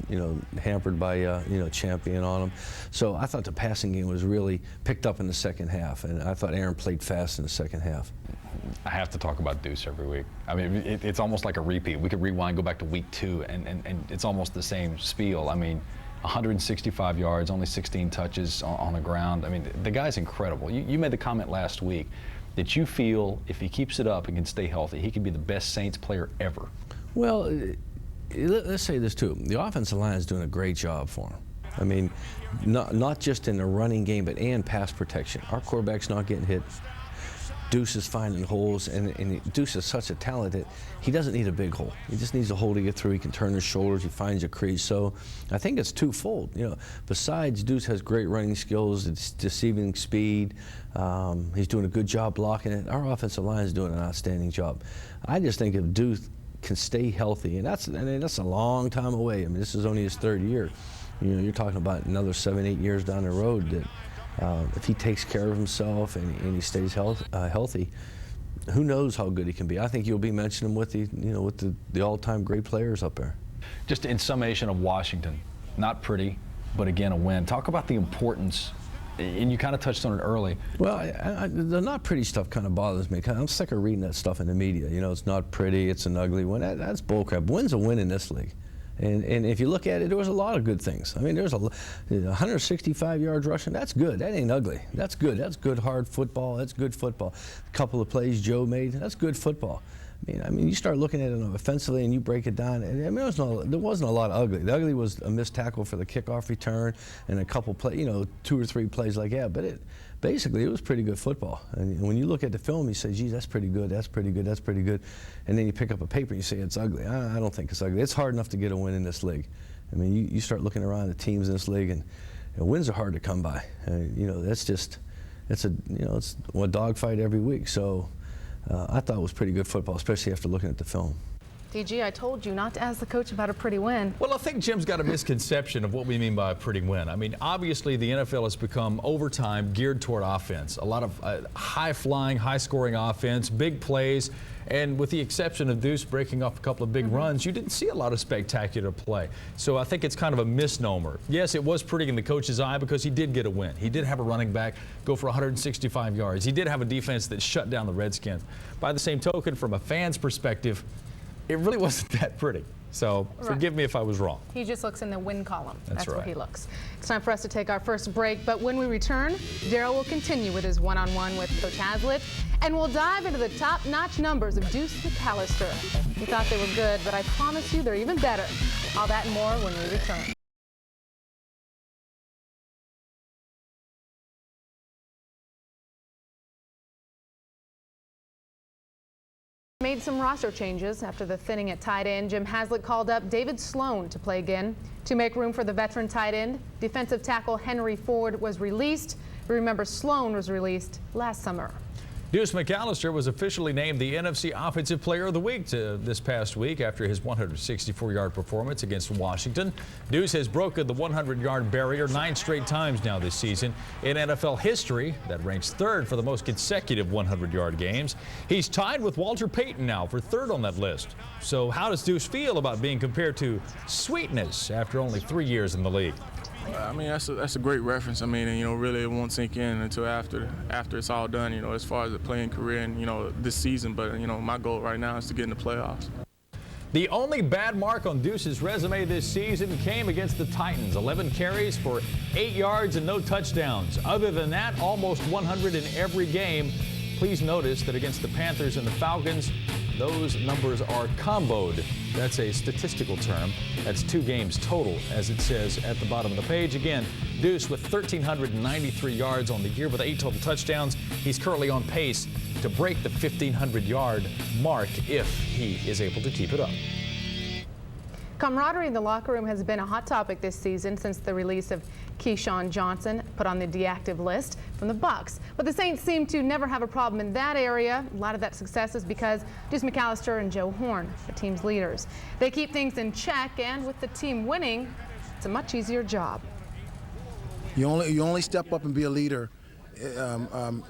you know, hampered by, you know, Champion on him. So I thought the passing game was really picked up in the second half, and I thought Aaron played fast in the second half. I have to talk about Deuce every week. I mean, it's almost like a repeat. We could rewind, go back to week 2, and it's almost the same spiel. I mean, 165 yards, only 16 touches on the ground. I mean, the guy's incredible. You made the comment last week that you feel if he keeps it up and can stay healthy, he could be the best Saints player ever. Well, let's say this too. The offensive line is doing a great job for him. I mean, not just in the running game, but and pass protection. Our quarterback's not getting hit. Deuce is finding holes, and Deuce is such a talent that he doesn't need a big hole. He just needs a hole to get through. He can turn his shoulders. He finds a crease. So I think it's twofold. You know, besides Deuce has great running skills, it's deceiving speed. He's doing a good job blocking it. Our offensive line is doing an outstanding job. I just think if Deuce can stay healthy, and that's a long time away. I mean, this is only his third year. You know, you're talking about another 7, 8 years down the road that if he takes care of himself and he stays healthy, who knows how good he can be. I think you'll be mentioning him with the all-time great players up there. Just in summation of Washington, not pretty, but again a win. Talk about the importance, and you kind of touched on it early. Well, the not pretty stuff kind of bothers me. I'm sick of reading that stuff in the media. You know, it's not pretty, it's an ugly win. That's bullcrap. Win's a win in this league. And if you look at it, there was a lot of good things. I mean, there's 165 yards rushing. That's good. That ain't ugly. That's good. That's good hard football. That's good football. A couple of plays Joe made. That's good football. I mean, you start looking at it offensively and you break it down. And I mean, there wasn't a lot of ugly. The ugly was a missed tackle for the kickoff return and a couple play, 2 or 3 plays like that. But basically, it was pretty good football. And when you look at the film, you say, "Geez, that's pretty good. That's pretty good. That's pretty good." And then you pick up a paper and you say it's ugly. I don't think it's ugly. It's hard enough to get a win in this league. I mean, you start looking around the teams in this league, and wins are hard to come by. That's just it's a dogfight every week. So. I thought it was pretty good football, especially after looking at the film. DG, I told you not to ask the coach about a pretty win. Well, I think Jim's got a misconception of what we mean by a pretty win. I mean, obviously the NFL has become over time geared toward offense. A lot of high-flying, high-scoring offense, big plays, and with the exception of Deuce breaking off a couple of big runs, you didn't see a lot of spectacular play. So I think it's kind of a misnomer. Yes, it was pretty in the coach's eye because he did get a win. He did have a running back go for 165 yards. He did have a defense that shut down the Redskins. By the same token, from a fan's perspective, it really wasn't that pretty. So forgive me if I was wrong. He just looks in the win column. That's right. Where he looks. It's time for us to take our first break, but when we return, Daryl will continue with his one-on-one with Coach Haslett, and we'll dive into the top-notch numbers of Deuce McAllister. We thought they were good, but I promise you they're even better. All that and more when we return. Made some roster changes after the thinning at tight end. Jim Haslett called up David Sloan to play again. To make room for the veteran tight end, defensive tackle Henry Ford was released. Remember, Sloan was released last summer. Deuce McAllister was officially named the NFC Offensive Player of the Week this past week after his 164-yard performance against Washington. Deuce has broken the 100-yard barrier 9 straight times now this season. In NFL history, that ranks 3rd for the most consecutive 100-yard games. He's tied with Walter Payton now for 3rd on that list. So how does Deuce feel about being compared to Sweetness after only 3 years in the league? I mean, that's a great reference. I mean, and, really it won't sink in until after it's all done, as far as the playing career and, this season. But, my goal right now is to get in the playoffs. The only bad mark on Deuce's resume this season came against the Titans. 11 carries for 8 yards and no touchdowns. Other than that, almost 100 in every game. Please notice that against the Panthers and the Falcons, those numbers are comboed. That's a statistical term. That's 2 games total, as it says at the bottom of the page. Again, Deuce with 1,393 yards on the year with 8 total touchdowns. He's currently on pace to break the 1,500-yard mark if he is able to keep it up. Camaraderie in the locker room has been a hot topic this season since the release of Keyshawn Johnson, put on the deactive list from the Bucs. But the Saints seem to never have a problem in that area. A lot of that success is because Deuce McAllister and Joe Horn, the team's leaders. They keep things in check, and with the team winning, it's a much easier job. You only step up and be a leader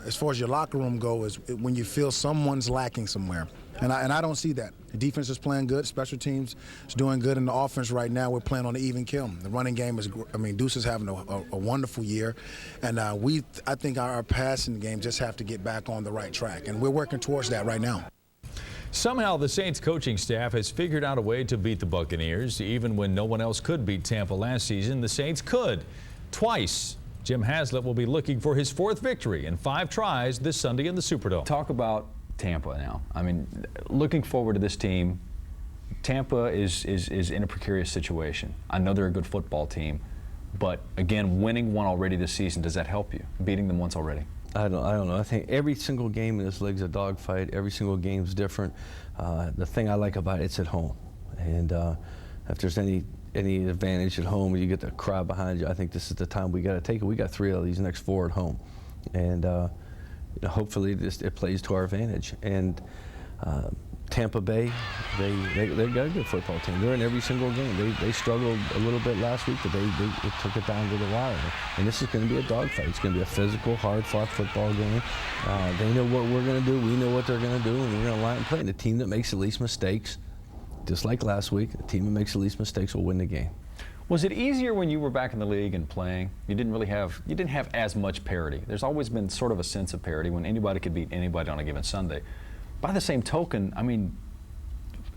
as far as your locker room goes is when you feel someone's lacking somewhere. And I don't see that. The defense is playing good. Special teams is doing good. In the offense right now, we're playing on an even kill. The running game is, Deuce is having a wonderful year. And I think our passing game just have to get back on the right track. And we're working towards that right now. Somehow the Saints coaching staff has figured out a way to beat the Buccaneers. Even when no one else could beat Tampa last season, the Saints could. Twice. Jim Haslett will be looking for his 4th victory in 5 tries this Sunday in the Superdome. Talk about Tampa now. I mean, looking forward to this team. Tampa is in a precarious situation. I know they're a good football team, but again, winning one already this season, does that help you? Beating them once already? I don't know. I think every single game in this league is a dogfight. Every single game is different. The thing I like about it's at home, and if there's any advantage at home, you get the crowd behind you. I think this is the time we got to take it. We got 3 of these next 4 at home, and hopefully it plays to our advantage. And Tampa Bay, they got a good football team. They're in every single game. They struggled a little bit last week, but they took it down to the wire. And this is going to be a dogfight. It's going to be a physical, hard-fought football game. They know what we're going to do. We know what they're going to do, and we're going to line and play. And the team that makes the least mistakes, just like last week, the team that makes the least mistakes will win the game. Was it easier when you were back in the league and playing? You didn't have as much parity. There's always been sort of a sense of parity when anybody could beat anybody on a given Sunday. By the same token, I mean,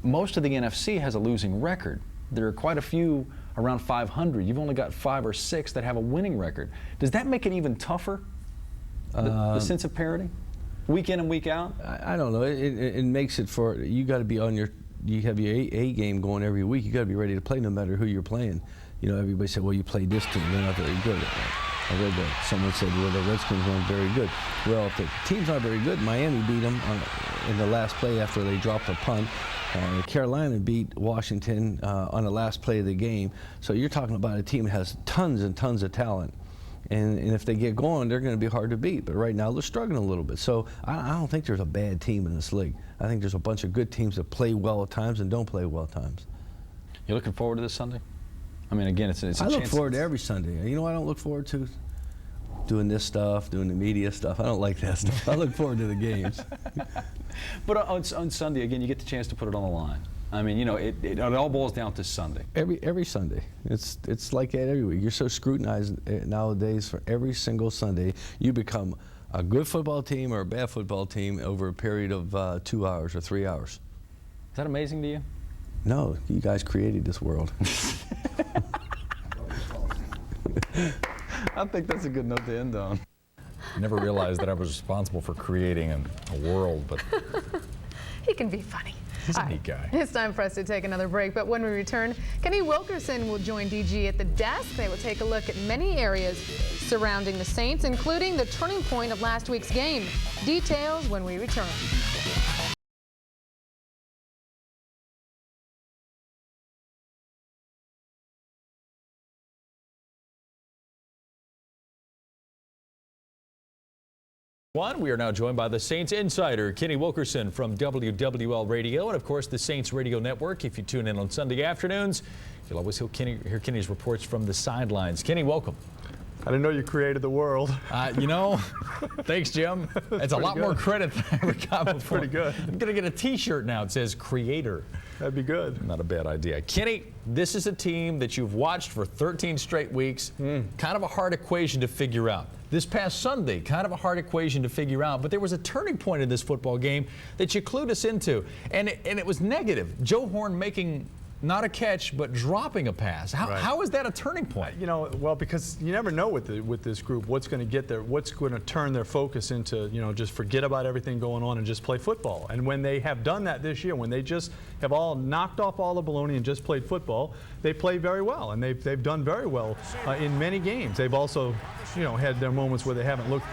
most of the NFC has a losing record. There are quite a few around 500. You've only got 5 or 6 that have a winning record. Does that make it even tougher, the sense of parity, week in and week out? I don't know. It makes it for, you got to be on your, you have your A game going every week. You got to be ready to play no matter who you're playing. You know, everybody said, well, you played this team, they're not very good. I read that someone said, well, the Redskins weren't very good. Well, if the team's not very good, Miami beat them in the last play after they dropped a punt. Carolina beat Washington on the last play of the game. So you're talking about a team that has tons and tons of talent. And if they get going, they're going to be hard to beat. But right now, they're struggling a little bit. So I don't think there's a bad team in this league. I think there's a bunch of good teams that play well at times and don't play well at times. You looking forward to this Sunday? I mean, again, it's a chance. I look forward to every Sunday. You know what I don't look forward to? Doing this stuff, doing the media stuff. I don't like that stuff. I look forward to the games. But on Sunday, again, you get the chance to put it on the line. I mean, you know, it all boils down to Sunday. Every Sunday. It's like that every week. You're so scrutinized nowadays for every single Sunday. You become a good football team or a bad football team over a period of 2 hours or 3 hours. Is that amazing to you? No, you guys created this world. I think that's a good note to end on. I never realized that I was responsible for creating a world, but He can be funny. he's a neat guy. It's time for us to take another break, but when we return, Kenny Wilkerson will join DG at the desk. They will take a look at many areas surrounding the Saints, including the turning point of last week's game. Details when we return. We are now joined by the Saints insider, Kenny Wilkerson from WWL Radio and, of course, the Saints Radio Network. If you tune in on Sunday afternoons, you'll always hear Kenny's reports from the sidelines. Kenny, welcome. I didn't know you created the world. You know, thanks, Jim. It's a lot more credit than I ever got before. That's pretty good. I'm going to get a T-shirt now. It says creator. That'd be good. Not a bad idea. Kenny, this is a team that you've watched for 13 straight weeks. Kind of a hard equation to figure out. This past Sunday, kind of a hard equation to figure out, but there was a turning point in this football game that you clued us into, and it was negative. Joe Horn making not a catch, but dropping a pass. How is that a turning point? You know, well, because you never know with this group what's going to get there, what's going to turn their focus into, you know, just forget about everything going on and just play football. And when they have done that this year, when they just have all knocked off all the baloney and just played football, they play very well, and they've done very well in many games. They've also, you know, had their moments where they haven't looked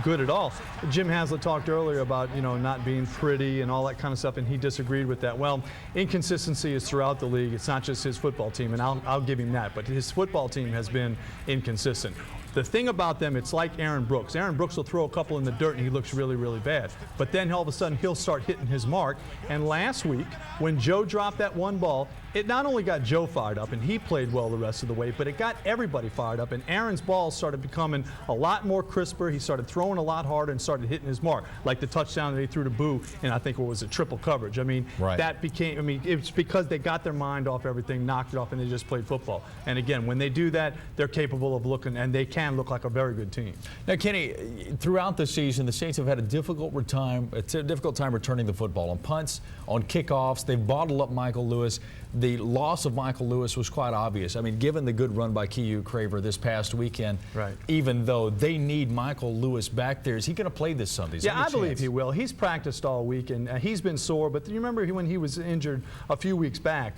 good at all. Jim Haslett talked earlier about, you know, not being pretty and all that kind of stuff, and he disagreed with that. Well, inconsistency is throughout the league. It's not just his football team, and I'll give him that, but his football team has been inconsistent. The thing about them, it's like Aaron Brooks. Aaron Brooks will throw a couple in the dirt and he looks really, really bad. But then all of a sudden he'll start hitting his mark. And last week, when Joe dropped that one ball, it not only got Joe fired up, and he played well the rest of the way, but it got everybody fired up, and Aaron's ball started becoming a lot more crisper. He started throwing a lot harder and started hitting his mark, like the touchdown that he threw to Boo, and I think it was a triple coverage. I mean, that became, I mean, it's because they got their mind off everything, knocked it off, and they just played football. And again, when they do that, they're capable of looking, and they can look like a very good team. Now, Kenny, throughout the season, the Saints have had a difficult time returning the football on punts, on kickoffs. They've bottled up Michael Lewis. The loss of Michael Lewis was quite obvious. I mean, given the good run by Kyu Craver this past weekend, even though they need Michael Lewis back there, is he going to play this Sunday? Yeah, I believe he will. He's practiced all week, and he's been sore. But you remember when he was injured a few weeks back,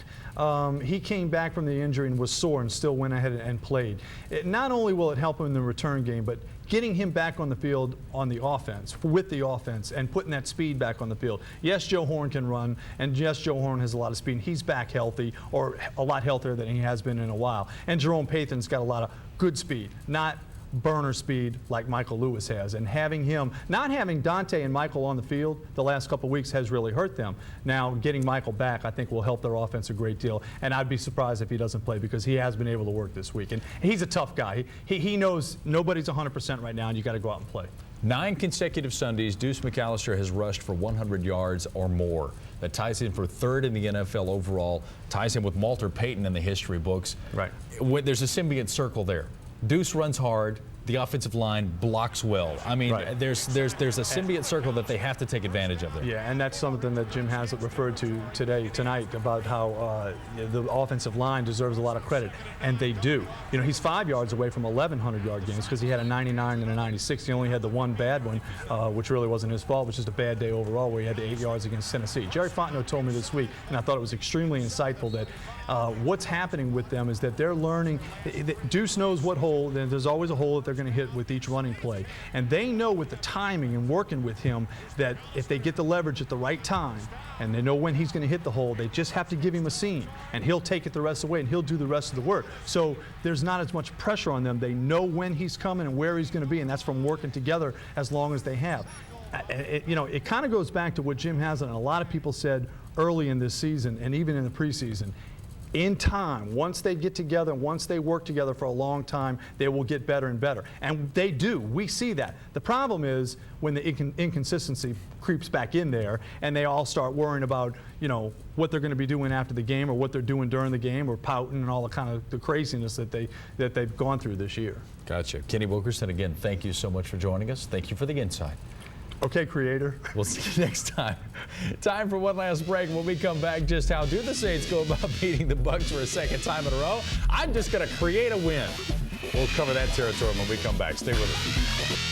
he came back from the injury and was sore and still went ahead and played. Not only will it help him in the return game, but getting him back on the field on the offense, with the offense, and putting that speed back on the field. Yes, Joe Horn can run, and yes, Joe Horn has a lot of speed. He's back healthy, or a lot healthier than he has been in a while. And Jerome Pathan's got a lot of good speed, not burner speed like Michael Lewis has. And having him, not having Dante and Michael on the field the last couple of weeks has really hurt them. Now, getting Michael back, I think, will help their offense a great deal. And I'd be surprised if he doesn't play, because he has been able to work this week. And he's a tough guy. He knows nobody's 100% right now, and you got to go out and play. 9 consecutive Sundays, Deuce McAllister has rushed for 100 yards or more. That ties him for 3rd in the NFL overall, ties him with Walter Payton in the history books. Right. There's a symbiote circle there. Deuce runs hard. The offensive line blocks well. I mean, there's a symbiote circle that they have to take advantage of there. Yeah, and that's something that Jim Haslett referred to tonight about how the offensive line deserves a lot of credit, and they do. You know, he's 5 yards away from 1,100-yard games because he had a 99 and a 96. He only had the one bad one, which really wasn't his fault, which is a bad day overall, where he had the 8 yards against Tennessee. Jerry Fontenot told me this week, and I thought it was extremely insightful, that what's happening with them is that they're learning. Deuce knows what hole, there's always a hole that they're going to hit with each running play. And they know with the timing and working with him that if they get the leverage at the right time, and they know when he's going to hit the hole, they just have to give him a seam, and he'll take it the rest of the way, and he'll do the rest of the work. So there's not as much pressure on them. They know when he's coming and where he's going to be, and that's from working together as long as they have. You know, it kind of goes back to what Jim Haslett and a lot of people said early in this season, and even in the preseason. In time, once they get together, once they work together for a long time, they will get better and better. And they do. We see that. The problem is when the inconsistency creeps back in there and they all start worrying about, you know, what they're going to be doing after the game or what they're doing during the game or pouting and all the kind of the craziness that they've gone through this year. Gotcha. Kenny Wilkerson, again, thank you so much for joining us. Thank you for the insight. Okay, creator. We'll see you next time. Time for one last break. When we come back, just how do the Saints go about beating the Bucs for a second time in a row? I'm just going to create a win. We'll cover that territory when we come back. Stay with us.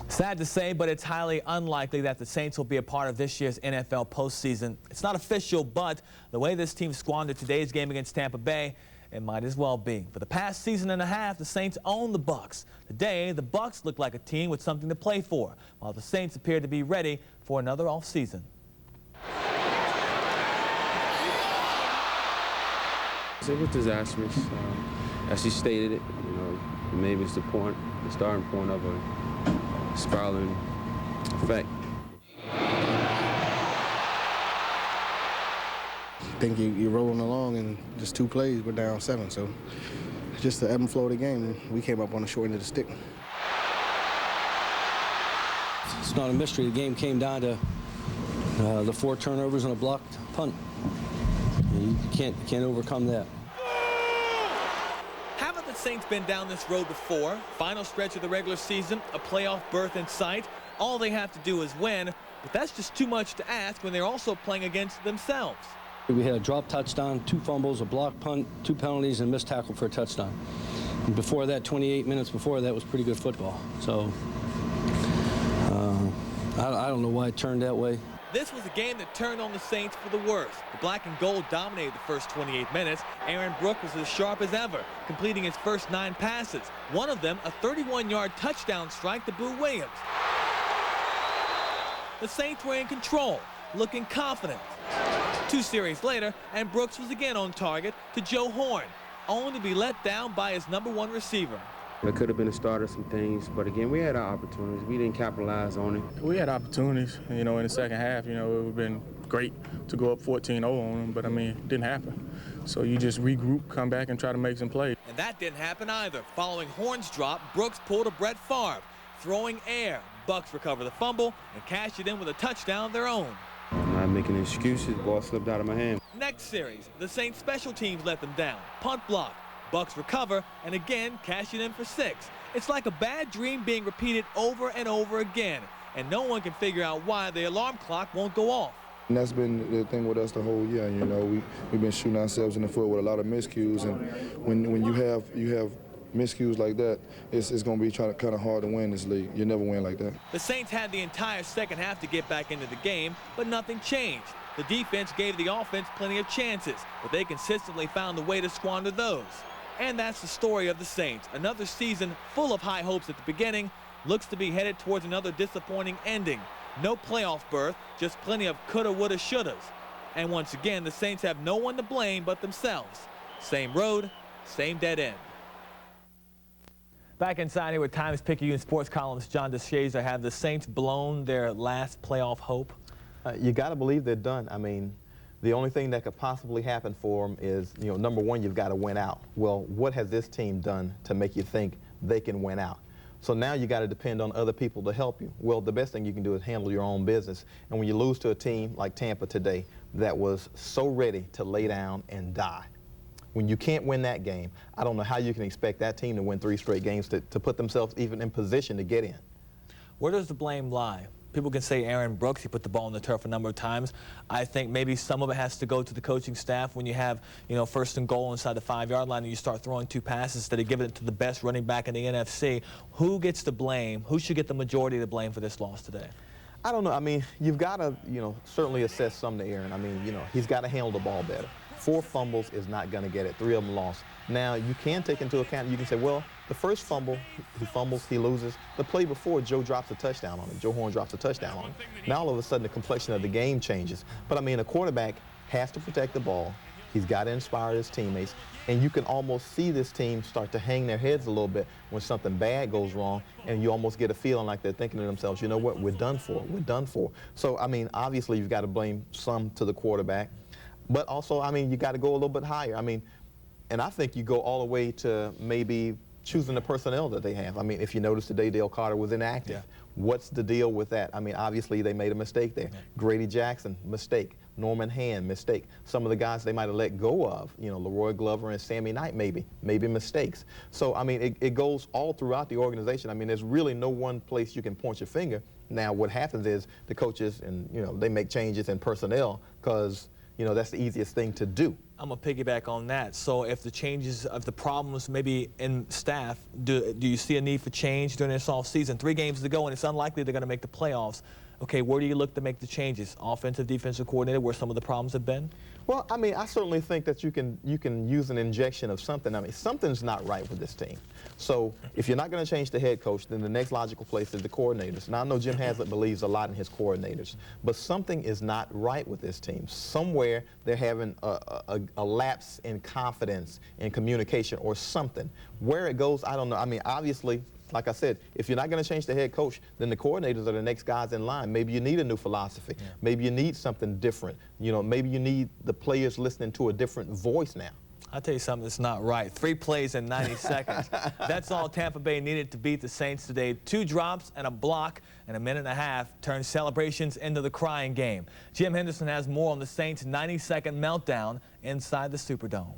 Sad to say, but it's highly unlikely that the Saints will be a part of this year's NFL postseason. It's not official, but the way this team squandered today's game against Tampa Bay, it might as well be. For the past season and a half, the Saints own the Bucs. Today, the Bucs look like a team with something to play for, while the Saints appear to be ready for another offseason. It was disastrous. As you stated it, maybe it's the starting point of a spiraling effect. I think you're rolling along, and just 2 plays, we're down 7. So it's just the ebb and flow of the game. We came up on the short end of the stick. It's not a mystery. The game came down to the 4 turnovers and a blocked punt. You can't overcome that. Haven't the Saints been down this road before? Final stretch of the regular season, a playoff berth in sight. All they have to do is win, but that's just too much to ask when they're also playing against themselves. We had a drop touchdown, 2 fumbles, a blocked punt, 2 penalties, and missed tackle for a touchdown. And before that, 28 minutes before that was pretty good football. So I don't know why it turned that way. This was a game that turned on the Saints for the worst. The black and gold dominated the first 28 minutes. Aaron Brooks was as sharp as ever, completing his first 9 passes. One of them, a 31-yard touchdown strike to Boo Williams. The Saints were in control, looking confident. 2 series later, and Brooks was again on target to Joe Horn, only to be let down by his #1 receiver. It could have been a start of some things, but again, we had our opportunities. We didn't capitalize on it. We had opportunities, in the second half. It would have been great to go up 14-0 on them, but, it didn't happen. So you just regroup, come back, and try to make some plays. And that didn't happen either. Following Horn's drop, Brooks pulled a Brett Favre, throwing air. Bucs recover the fumble and cash it in with a touchdown of their own. I'm not making excuses. Ball slipped out of my hand. Next series, the Saints special teams let them down. Punt block. Bucs recover and again cash it in for 6. It's like a bad dream being repeated over and over again, and no one can figure out why the alarm clock won't go off. And that's been the thing with us the whole year. We've been shooting ourselves in the foot with a lot of miscues, and when you have miscues like that, it's going to be kind of hard to win this league. You never win like that. The Saints had the entire second half to get back into the game, but nothing changed. The defense gave the offense plenty of chances, but they consistently found a way to squander those. And that's the story of the Saints. Another season full of high hopes at the beginning, looks to be headed towards another disappointing ending. No playoff berth, just plenty of coulda, woulda, shouldas. And once again, the Saints have no one to blame but themselves. Same road, same dead end. Back inside here with Times-Picayune sports columnist John DeShazer. Have the Saints blown their last playoff hope? You got to believe they're done. The only thing that could possibly happen for them is, number one, you've got to win out. Well, what has this team done to make you think they can win out? So now you got to depend on other people to help you. Well, the best thing you can do is handle your own business. And when you lose to a team like Tampa today that was so ready to lay down and die, when you can't win that game, I don't know how you can expect that team to win 3 straight games to put themselves even in position to get in. Where does the blame lie? People can say Aaron Brooks, he put the ball on the turf a number of times. I think maybe some of it has to go to the coaching staff when you have, first and goal inside the 5-yard line and you start throwing 2 passes instead of giving it to the best running back in the NFC. Who gets the blame? Who should get the majority of the blame for this loss today? I don't know. You've got to, certainly assess some to Aaron. He's got to handle the ball better. 4 fumbles is not going to get it. 3 of them lost. Now, you can take into account, you can say, well, the first fumble, he fumbles, he loses. The play before, Joe drops a touchdown on him. Joe Horn drops a touchdown on him. Now, all of a sudden, the complexion of the game changes. But, a quarterback has to protect the ball. He's got to inspire his teammates. And you can almost see this team start to hang their heads a little bit when something bad goes wrong, and you almost get a feeling like they're thinking to themselves, you know what, we're done for. We're done for. So, obviously, you've got to blame some to the quarterback. But also, you got to go a little bit higher. And I think you go all the way to maybe choosing the personnel that they have. If you notice today, Dale Carter was inactive. Yeah. What's the deal with that? Obviously, they made a mistake there. Yeah. Grady Jackson, mistake. Norman Hand, mistake. Some of the guys they might have let go of, Leroy Glover and Sammy Knight, maybe mistakes. So, it goes all throughout the organization. There's really no one place you can point your finger. Now, what happens is the coaches, and, they make changes in personnel because, you know, that's the easiest thing to do. I'm going to piggyback on that. So if the changes, of the problems maybe in staff, do you see a need for change during this offseason? 3 games to go, and it's unlikely they're going to make the playoffs. Okay, where do you look to make the changes? Offensive, defensive coordinator, where some of the problems have been? Well, I mean, I certainly think that you can use an injection of something. I mean, something's not right with this team. So if you're not going to change the head coach, then the next logical place is the coordinators. Now, I know Jim Haslett believes a lot in his coordinators, but something is not right with this team. Somewhere they're having a lapse in confidence in communication or something. Where it goes, I don't know. I mean, obviously, like I said, if you're not going to change the head coach, then the coordinators are the next guys in line. Maybe you need a new philosophy. Yeah. Maybe you need something different. You know, maybe you need the players listening to a different voice now. I'll tell you something that's not right. 3 plays in 90 seconds. That's all Tampa Bay needed to beat the Saints today. 2 drops and a block in a minute and a half turned celebrations into the crying game. Jim Henderson has more on the Saints' 90-second meltdown inside the Superdome.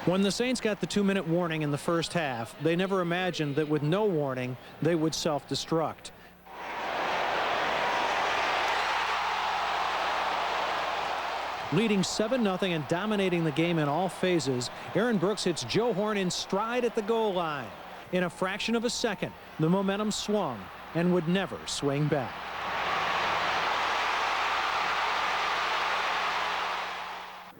When the Saints got the 2-minute warning in the first half, they never imagined that with no warning, they would self-destruct. Leading 7-0 and dominating the game in all phases, Aaron Brooks hits Joe Horn in stride at the goal line. In a fraction of a second, the momentum swung and would never swing back.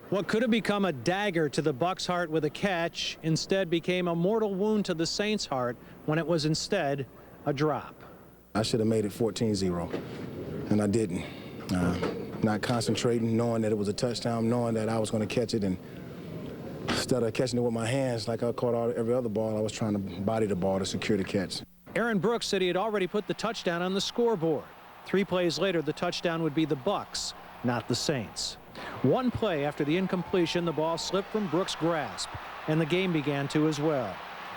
What could have become a dagger to the Bucs' heart with a catch instead became a mortal wound to the Saints' heart when it was instead a drop. I should have made it 14-0, and I didn't. Not concentrating, knowing that it was a touchdown, knowing that I was going to catch it, and instead of catching it with my hands like I caught every other ball, I was trying to body the ball to secure the catch. Aaron Brooks said he had already put the touchdown on the scoreboard. 3 plays later, the touchdown would be the Bucs, not the Saints. 1 play after the incompletion, the ball slipped from Brooks' grasp, and the game began to as well.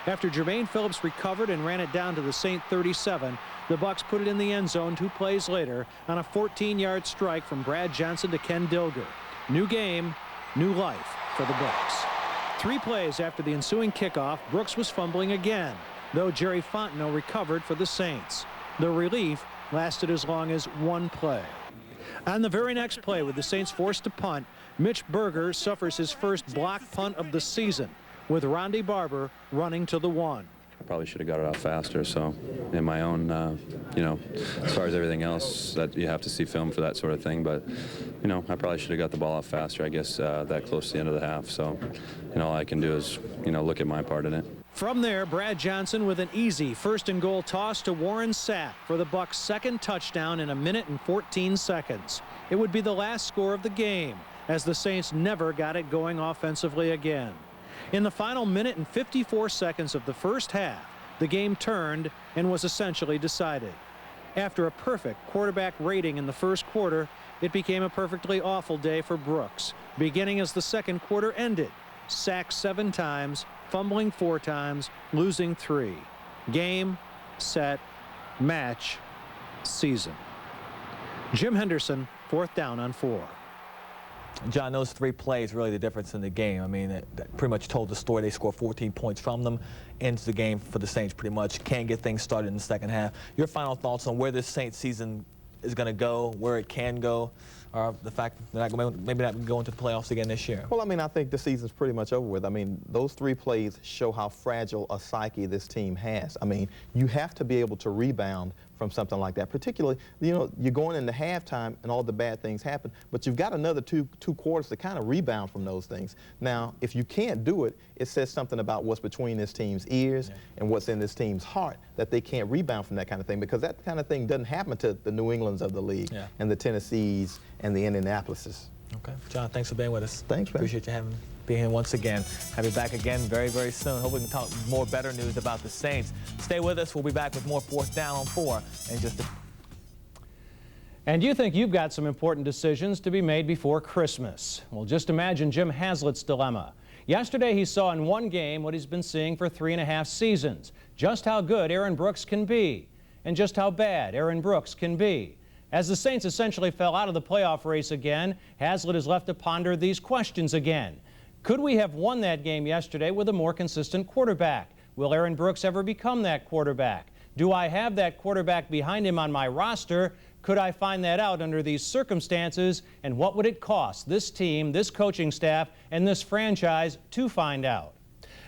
After Jermaine Phillips recovered and ran it down to the Saint 37, the Bucs put it in the end zone 2 plays later on a 14-yard strike from Brad Johnson to Ken Dilger. New game, new life for the Bucs. 3 plays after the ensuing kickoff, Brooks was fumbling again, though Jerry Fontenot recovered for the Saints. The relief lasted as long as 1 play. On the very next play, with the Saints forced to punt, Mitch Berger suffers his first block punt of the season, with Ronde Barber running to the 1. I probably should have got it out faster. So in my own, you know, as far as everything else, that you have to see film for that sort of thing. But, you know, I probably should have got the ball out faster, I guess, that close to the end of the half. So, you know, all I can do is, you know, look at my part in it. From there, Brad Johnson with an easy 1st and goal toss to Warren Sapp for the Bucs' 2nd touchdown in a minute and 14 seconds. It would be the last score of the game, as the Saints never got it going offensively again. In the final minute and 54 seconds of the first half, the game turned and was essentially decided. After a perfect quarterback rating in the first quarter, it became a perfectly awful day for Brooks, beginning as the second quarter ended. Sacked 7 times, fumbling 4 times, losing 3. Game, set, match, season. Jim Henderson, 4th down on 4. John, those 3 plays really the difference in the game. I mean, that pretty much told the story. They scored 14 points from them. Ends the game for the Saints pretty much. Can't get things started in the second half. Your final thoughts on where this Saints season is going to go, where it can go, or the fact that they're not going to, maybe not go into the playoffs again this year? Well, I mean, I think the season's pretty much over with. I mean, those 3 plays show how fragile a psyche this team has. I mean, you have to be able to rebound from something like that. Particularly, you know, you're going into halftime and all the bad things happen, but you've got another two quarters to kind of rebound from those things. Now, if you can't do it, it says something about what's between this team's ears and what's in this team's heart, that they can't rebound from that kind of thing, because that kind of thing doesn't happen to the New Englands of the league and the Tennessees and the Indianapolises. Okay. John, thanks for being with us. Thanks, man. Appreciate you being here once again. Have you back again very, very soon. Hope we can talk more better news about the Saints. Stay with us. We'll be back with more 4th Down on 4 in just a... And you think you've got some important decisions to be made before Christmas. Well, just imagine Jim Haslett's dilemma. Yesterday, he saw in 1 game what he's been seeing for 3.5 seasons. Just how good Aaron Brooks can be, and just how bad Aaron Brooks can be. As the Saints essentially fell out of the playoff race again, Haslett is left to ponder these questions again. Could we have won that game yesterday with a more consistent quarterback? Will Aaron Brooks ever become that quarterback? Do I have that quarterback behind him on my roster? Could I find that out under these circumstances? And what would it cost this team, this coaching staff, and this franchise to find out?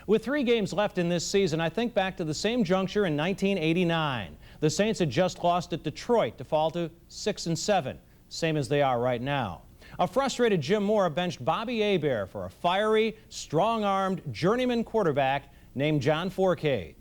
With 3 games left in this season, I think back to the same juncture in 1989. The Saints had just lost at Detroit to fall to 6-7, same as they are right now. A frustrated Jim Mora benched Bobby Hebert for a fiery, strong-armed journeyman quarterback named John Fourcade.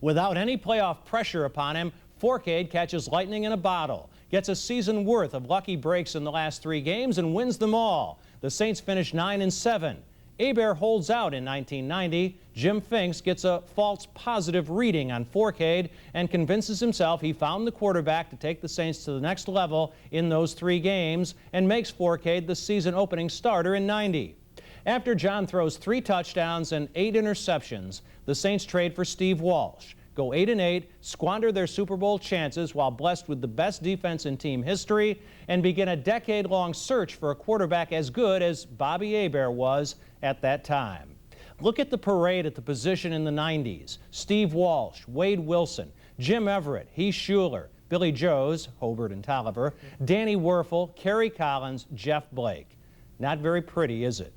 Without any playoff pressure upon him, Fourcade catches lightning in a bottle, gets a season worth of lucky breaks in the last 3 games, and wins them all. The Saints finish 9-7. Hebert holds out in 1990. Jim Finks gets a false positive reading on Fourcade and convinces himself he found the quarterback to take the Saints to the next level in those 3 games and makes Fourcade the season opening starter in 90. After John throws 3 touchdowns and 8 interceptions, the Saints trade for Steve Walsh, go 8-8, squander their Super Bowl chances while blessed with the best defense in team history, and begin a decade-long search for a quarterback as good as Bobby Hebert was at that time. Look at the parade at the position in the 90s. Steve Walsh, Wade Wilson, Jim Everett, Heath Shuler, Billy Joes, Hobart and Tolliver, Danny Werfel, Kerry Collins, Jeff Blake. Not very pretty, is it?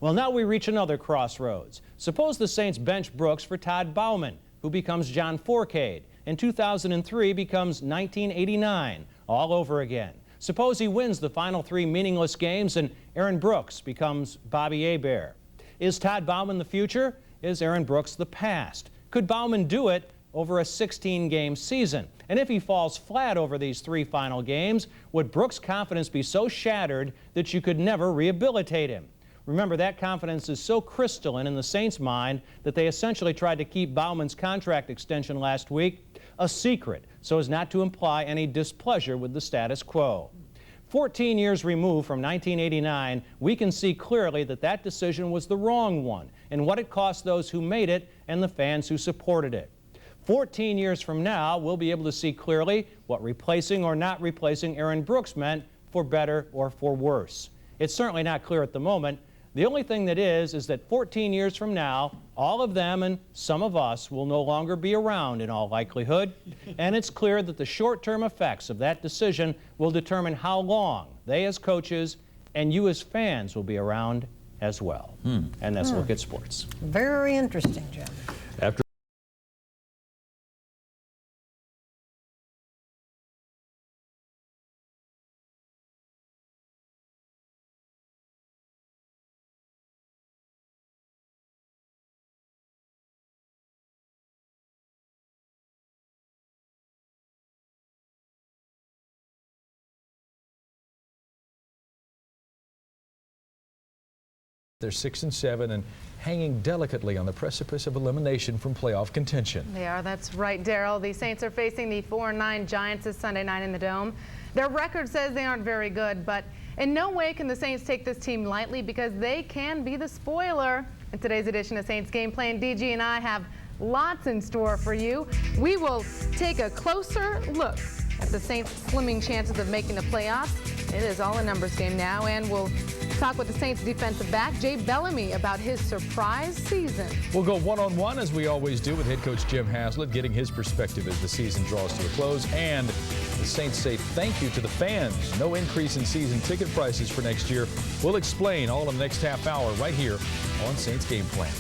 Well, now we reach another crossroads. Suppose the Saints bench Brooks for Todd Bouman, who becomes John Fourcade. In 2003 becomes 1989, all over again. Suppose he wins the final 3 meaningless games and Aaron Brooks becomes Bobby Hebert. Is Todd Bouman the future? Is Aaron Brooks the past? Could Bouman do it over a 16-game season? And if he falls flat over these 3 final games, would Brooks' confidence be so shattered that you could never rehabilitate him? Remember, that confidence is so crystalline in the Saints' mind that they essentially tried to keep Bauman's contract extension last week a secret so as not to imply any displeasure with the status quo. 14 years removed from 1989, we can see clearly that that decision was the wrong one and what it cost those who made it and the fans who supported it. 14 years from now, we'll be able to see clearly what replacing or not replacing Aaron Brooks meant for better or for worse. It's certainly not clear at the moment. The only thing that is that 14 years from now, all of them and some of us will no longer be around in all likelihood, and it's clear that the short-term effects of that decision will determine how long they as coaches and you as fans will be around as well. And that's a look at sports. Very interesting, Jim. After they're 6-7 and hanging delicately on the precipice of elimination from playoff contention. They are. That's right, Daryl. The Saints are facing the 4-9 Giants this Sunday night in the Dome. Their record says they aren't very good, but in no way can the Saints take this team lightly because they can be the spoiler. In today's edition of Saints Game Plan, DG and I have lots in store for you. We will take a closer look at the Saints' slimming chances of making the playoffs. It is all a numbers game now, and we'll talk with the Saints defensive back, Jay Bellamy, about his surprise season. We'll go one-on-one as we always do with head coach Jim Haslett, getting his perspective as the season draws to a close. And the Saints say thank you to the fans. No increase in season ticket prices for next year. We'll explain all in the next half hour right here on Saints Game Plan.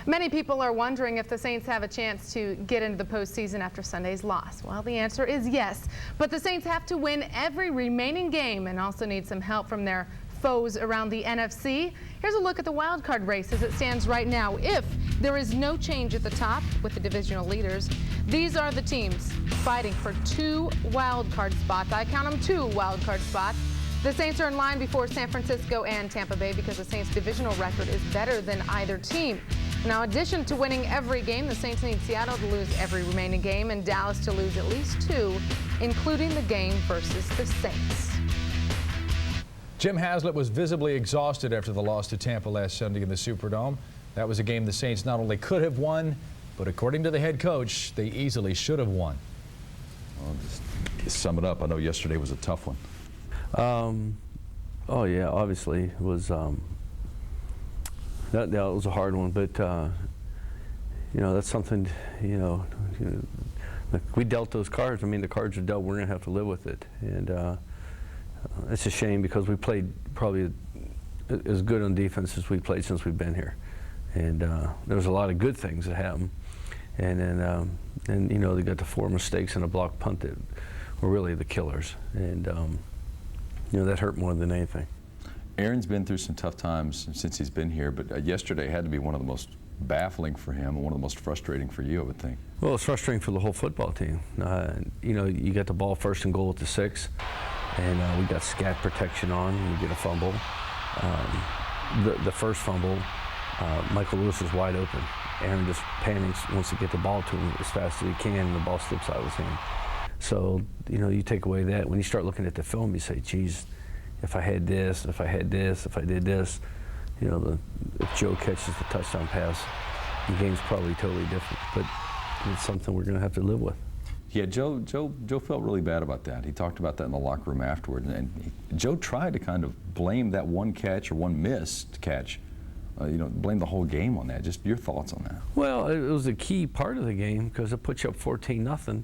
Many people are wondering if the Saints have a chance to get into the postseason after Sunday's loss. Well, the answer is yes, but the Saints have to win every remaining game and also need some help from their foes around the NFC. Here's a look at the wild card race as it stands right now. If there is no change at the top with the divisional leaders, these are the teams fighting for 2 wild card spots. I count them 2 wild card spots. The Saints are in line before San Francisco and Tampa Bay because the Saints' divisional record is better than either team. Now, in addition to winning every game, the Saints need Seattle to lose every remaining game and Dallas to lose at least 2, including the game versus the Saints. Jim Haslett was visibly exhausted after the loss to Tampa last Sunday in the Superdome. That was a game the Saints not only could have won, but according to the head coach, they easily should have won. Well, just to sum it up, I know yesterday was a tough one. Oh yeah, obviously it was that was a hard one, but that's something, we dealt those cards. I mean, the cards are dealt. We're going to have to live with it. And it's a shame because we played probably as good on defense as we've played since we've been here. And there was a lot of good things that happened. And then, they got the 4 mistakes and a block punt that were really the killers. And, that hurt more than anything. Aaron's been through some tough times since he's been here, but yesterday had to be one of the most baffling for him and one of the most frustrating for you, I would think. Well, it's frustrating for the whole football team. You got the ball 1st and goal at the 6, and we got scat protection on, and we get a fumble. The first fumble, Michael Lewis is wide open. Aaron just panics, wants to get the ball to him as fast as he can, and the ball slips out of his hand. So, you take away that. When you start looking at the film, you say, geez, if I had this, if I had this, if I did this, if Joe catches the touchdown pass, the game's probably totally different. But it's something we're going to have to live with. Yeah, Joe felt really bad about that. He talked about that in the locker room afterward. And Joe tried to kind of blame that one catch or one missed catch, blame the whole game on that. Just your thoughts on that. Well, it was a key part of the game because it puts you up 14-0.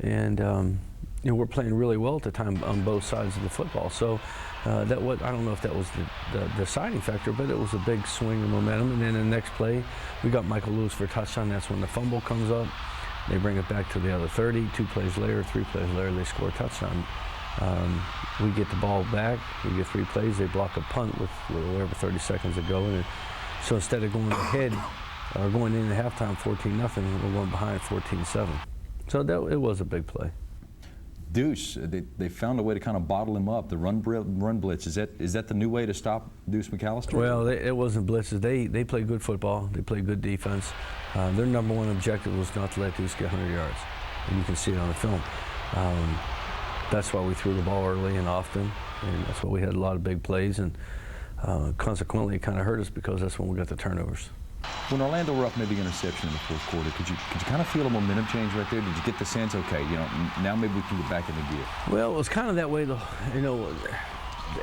And we're playing really well at the time on both sides of the football. So I don't know if that was the deciding factor, but it was a big swing in momentum. And then the next play, we got Michael Lewis for a touchdown. That's when the fumble comes up. They bring it back to the other 30. 2 plays later, 3 plays later, they score a touchdown. We get the ball back. We get 3 plays. They block a punt with whatever 30 seconds to go. And so instead of going ahead or going into halftime 14-0, we're going behind 14-7. So it was a big play. Deuce, they found a way to kind of bottle him up. The run blitz, is that the new way to stop Deuce McAllister? Well, it wasn't blitzes. They played good football. They played good defense. Their number one objective was not to let Deuce get 100 yards, and you can see it on the film. That's why we threw the ball early and often, and that's why we had a lot of big plays, and consequently it kind of hurt us because that's when we got the turnovers. When Orlando Ruff made the interception in the 4th quarter, could you kind of feel a momentum change right there? Did you get the sense, okay, now maybe we can get back in the gear? Well, it was kind of that way,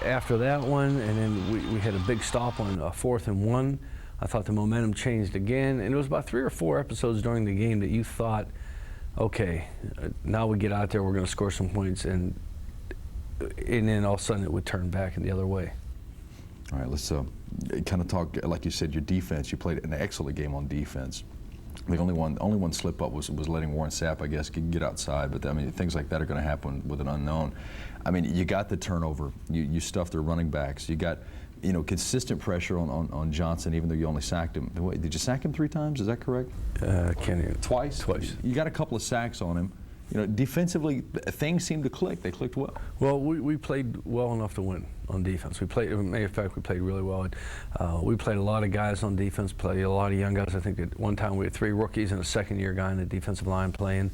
after that one, and then we had a big stop on 4th and 1. I thought the momentum changed again, and it was about 3 or 4 episodes during the game that you thought, okay, now we get out there, we're going to score some points, and then all of a sudden it would turn back in the other way. All right, let's kind of talk, like you said, your defense. You played an excellent game on defense. The only one slip up was letting Warren Sapp, I guess, get outside. But I mean, things like that are going to happen with an unknown. I mean, you got the turnover. You stuffed their running backs. You got, consistent pressure on Johnson, even though you only sacked him. Wait, did you sack him 3 times? Is that correct? Can't even. Twice. You got a couple of sacks on him. Defensively, things seemed to click. They clicked well. Well, we played well enough to win on defense. As a matter of fact, we played really well. We played a lot of guys on defense, played a lot of young guys. I think at one time we had 3 rookies and a second-year guy in the defensive line playing.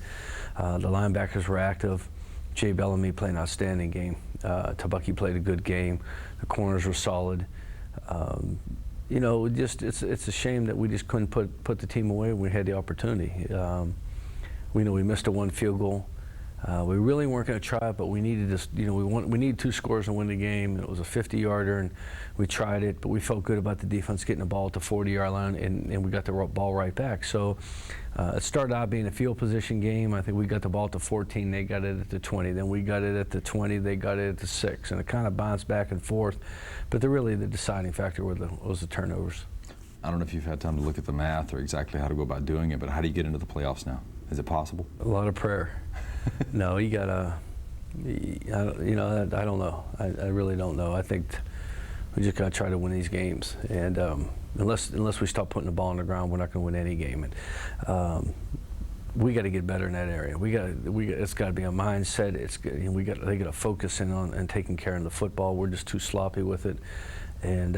The linebackers were active. Jay Bellamy played an outstanding game. Tabucky played a good game. The corners were solid. It's a shame that we just couldn't put the team away when we had the opportunity. We missed a 1 field goal. We really weren't going to try it, but we needed this. We needed 2 scores to win the game. It was a 50-yarder, and we tried it. But we felt good about the defense getting the ball at the 40-yard line, and we got the ball right back. So it started out being a field position game. I think we got the ball at the 14. They got it at the 20. Then we got it at the 20. They got it at the 6, and it kind of bounced back and forth. But the deciding factor was the turnovers. I don't know if you've had time to look at the math or exactly how to go about doing it, but how do you get into the playoffs now? Is it possible? A lot of prayer. No, you gotta. I don't know. I really don't know. I think we just gotta try to win these games, and unless we stop putting the ball on the ground, we're not gonna win any game. And we got to get better in that area. It's got to be a mindset. They got to focus in on and taking care of the football. We're just too sloppy with it, and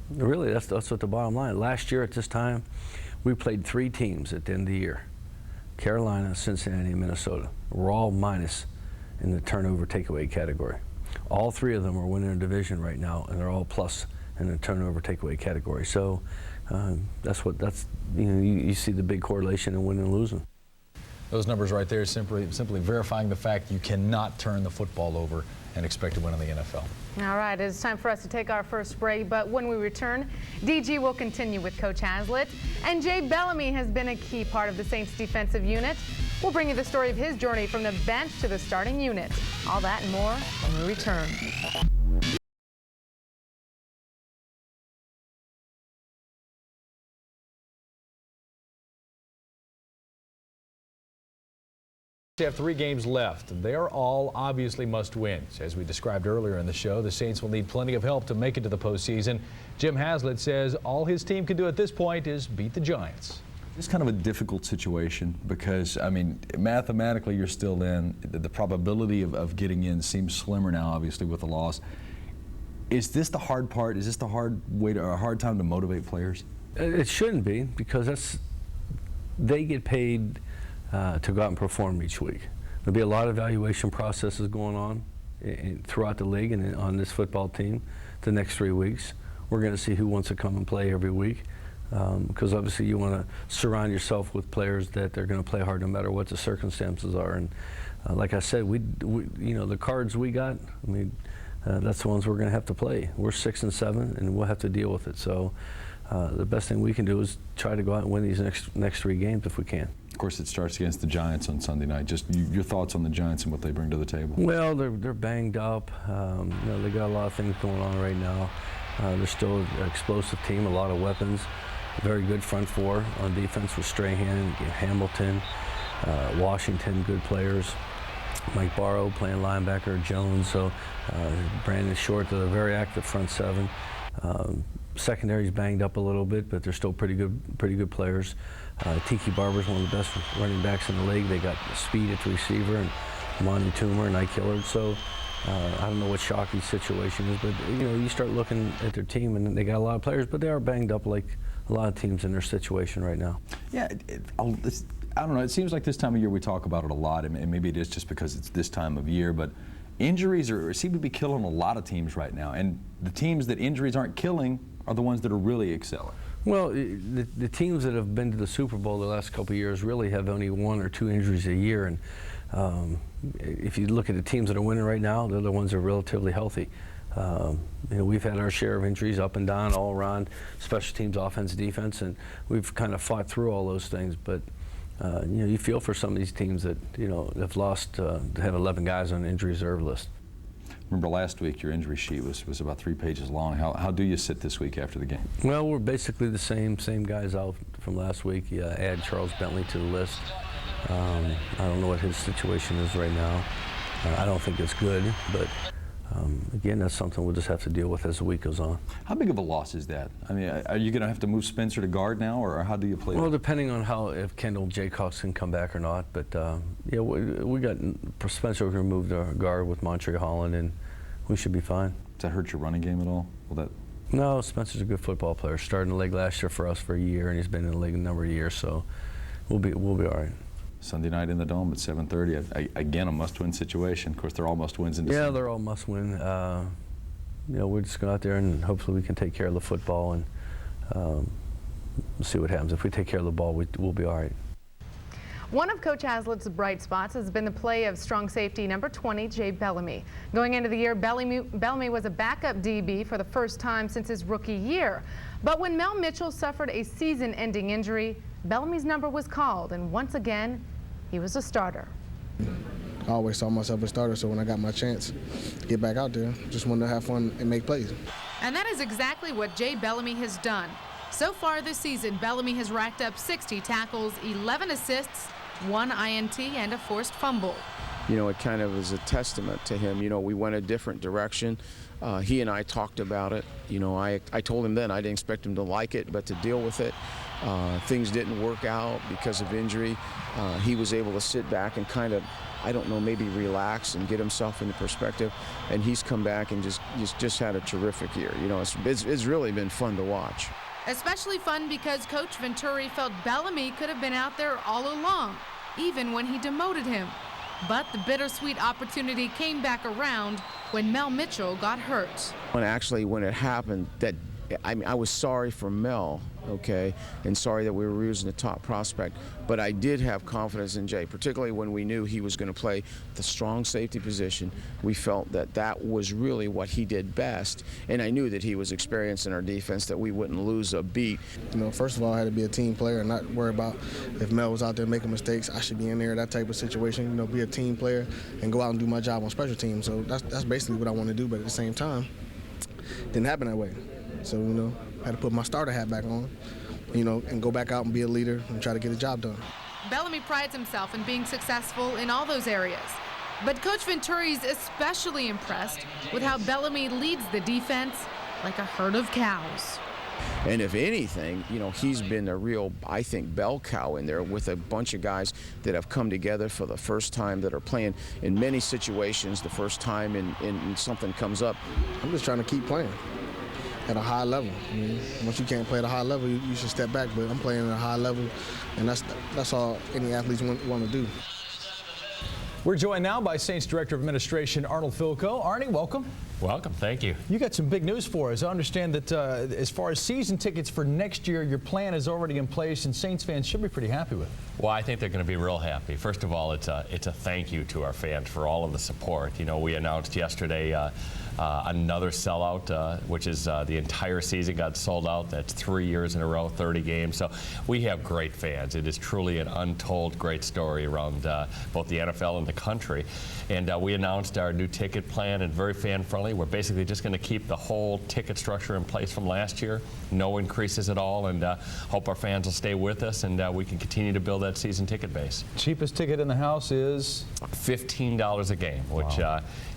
really that's what the bottom line. Last year at this time, we played 3 teams at the end of the year. Carolina, Cincinnati, and Minnesota were all minus in the turnover takeaway category. All 3 of them are winning a division right now, and they're all plus in the turnover takeaway category. So you see the big correlation in winning and losing. Those numbers right there simply verifying the fact you cannot turn the football over and expect to win in the NFL. All right, it's time for us to take our first break, but when we return, DG will continue with Coach Haslett, and Jay Bellamy has been a key part of the Saints defensive unit. We'll bring you the story of his journey from the bench to the starting unit. All that and more when we return. They have 3 games left. They're all obviously must-wins. As we described earlier in the show, the Saints will need plenty of help to make it to the postseason. Jim Haslett says all his team can do at this point is beat the Giants. It's kind of a difficult situation because, I mean, mathematically you're still in. The probability of getting in seems slimmer now, obviously, with the loss. Is this the hard part? Is this the hard time to motivate players? It shouldn't be, because they get paid to go out and perform each week. There'll be a lot of evaluation processes going on throughout the league and on this football team the next 3 weeks. We're going to see who wants to come and play every week, because obviously you want to surround yourself with players that they're going to play hard no matter what the circumstances are. And like I said, we you know, the cards we got, I mean, that's the ones we're going to have to play. We're 6 and 7, and we'll have to deal with it. So the best thing we can do is try to go out and win these next 3 games if we can. Of course, it starts against the Giants on Sunday night. Just your thoughts on the Giants and what they bring to the table. Well, they're banged up. You know, they got a lot of things going on right now. They're still an explosive team, a lot of weapons. Very good front four on defense with Strahan, Hamilton, Washington, good players. Mike Barrow playing linebacker, Jones. So Brandon Short, they're a very active front 7. Secondary's banged up a little bit, but they're still pretty good players. Tiki Barber's one of the best running backs in the league. They got speed at the receiver, and Monty Toomer and Ike Hillard. So I don't know what Shockey's situation is, but you know, you start looking at their team, and they got a lot of players, but they are banged up like a lot of teams in their situation right now. Yeah, I don't know. It seems like this time of year we talk about it a lot, and maybe it is just because it's this time of year, but injuries seem to be killing a lot of teams right now, and the teams that injuries aren't killing are the ones that are really excelling. Well, the teams that have been to the Super Bowl the last couple of years really have only 1 or 2 injuries a year, and if you look at the teams that are winning right now, they're the ones that are relatively healthy. You know, we've had our share of injuries up and down, all around, special teams, offense, defense, and we've kind of fought through all those things. But you know, you feel for some of these teams that, you know, have lost, have 11 guys on the injury reserve list. Remember last week your injury sheet was about 3 pages long. How do you sit this week after the game? Well, we're basically the same guys out from last week. You add Charles Bentley to the list. I don't know what his situation is right now. I don't think it's good, but again, that's something we'll just have to deal with as the week goes on. How big of a loss is that? I mean, are you going to have to move Spencer to guard now, or how do you play? Well, depending on if Kendall Jaycox can come back or not. But yeah, we got Spencer going to move to guard with Montre Holland, and we should be fine. Does that hurt your running game at all? Will that? No, Spencer's a good football player. Started in the league last year for us for a year, and he's been in the league a number of years, so we'll be all right. Sunday night in the Dome at 7:30. Again, a must-win situation. Of course, they're all must-wins in December. Yeah, they're all must-win. You know, we're just going out there and hopefully we can take care of the football, and we'll see what happens. If we take care of the ball, we'll be all right. One of Coach Haslett's bright spots has been the play of strong safety number 20, Jay Bellamy. Going into the year, Bellamy was a backup DB for the first time since his rookie year. But when Mel Mitchell suffered a season-ending injury, Bellamy's number was called, and once again, he was a starter. I always saw myself a starter, so when I got my chance to get back out there, just wanted to have fun and make plays. And that is exactly what Jay Bellamy has done. So far this season, Bellamy has racked up 60 tackles, 11 assists, 1 INT, and a forced fumble. You know, it kind of is a testament to him. You know, we went a different direction. He and I talked about it. You know, I told him then I didn't expect him to like it, but to deal with it. Things didn't work out because of injury. He was able to sit back and kind of, I don't know, maybe relax and get himself into perspective. And he's come back and just had a terrific year. You know, it's really been fun to watch. Especially fun because Coach Venturi felt Bellamy could have been out there all along, even when he demoted him. But the bittersweet opportunity came back around when Mel Mitchell got hurt. And actually, when it happened, that I mean, I was sorry for Mel, okay, and sorry that we were losing the top prospect, but I did have confidence in Jay, particularly when we knew he was going to play the strong safety position. We felt that that was really what he did best, and I knew that he was experienced in our defense, that we wouldn't lose a beat. You know, first of all, I had to be a team player and not worry about if Mel was out there making mistakes. I should be in there, that type of situation. You know, be a team player and go out and do my job on special teams. So that's basically what I want to do, but at the same time, it didn't happen that way. So, you know, I had to put my starter hat back on, you know, and go back out and be a leader and try to get the job done. Bellamy prides himself in being successful in all those areas. But Coach Venturi is especially impressed with how Bellamy leads the defense like a herd of cows. And if anything, you know, he's been a real, I think, bell cow in there with a bunch of guys that have come together for the first time, that are playing in many situations the first time and something comes up. I'm just trying to keep playing at a high level. I mean, once you can't play at a high level, you should step back, but I'm playing at a high level, and that's all any athletes want to do. We're joined now by Saints Director of Administration Arnold Filko. Arnie, welcome. Welcome, thank you. You got some big news for us. I understand that as far as season tickets for next year, your plan is already in place, and Saints fans should be pretty happy with it. Well, I think they're going to be real happy. First of all, it's a thank you to our fans for all of the support. You know, we announced yesterday another sellout, which is the entire season got sold out. That's 3 years in a row, 30 games. So we have great fans. It is truly an untold great story around both the NFL and the country. And we announced our new ticket plan, and very fan-friendly. We're basically just going to keep the whole ticket structure in place from last year. No increases at all, and hope our fans will stay with us, and we can continue to build that season ticket base. Cheapest ticket in the house is $15 a game, which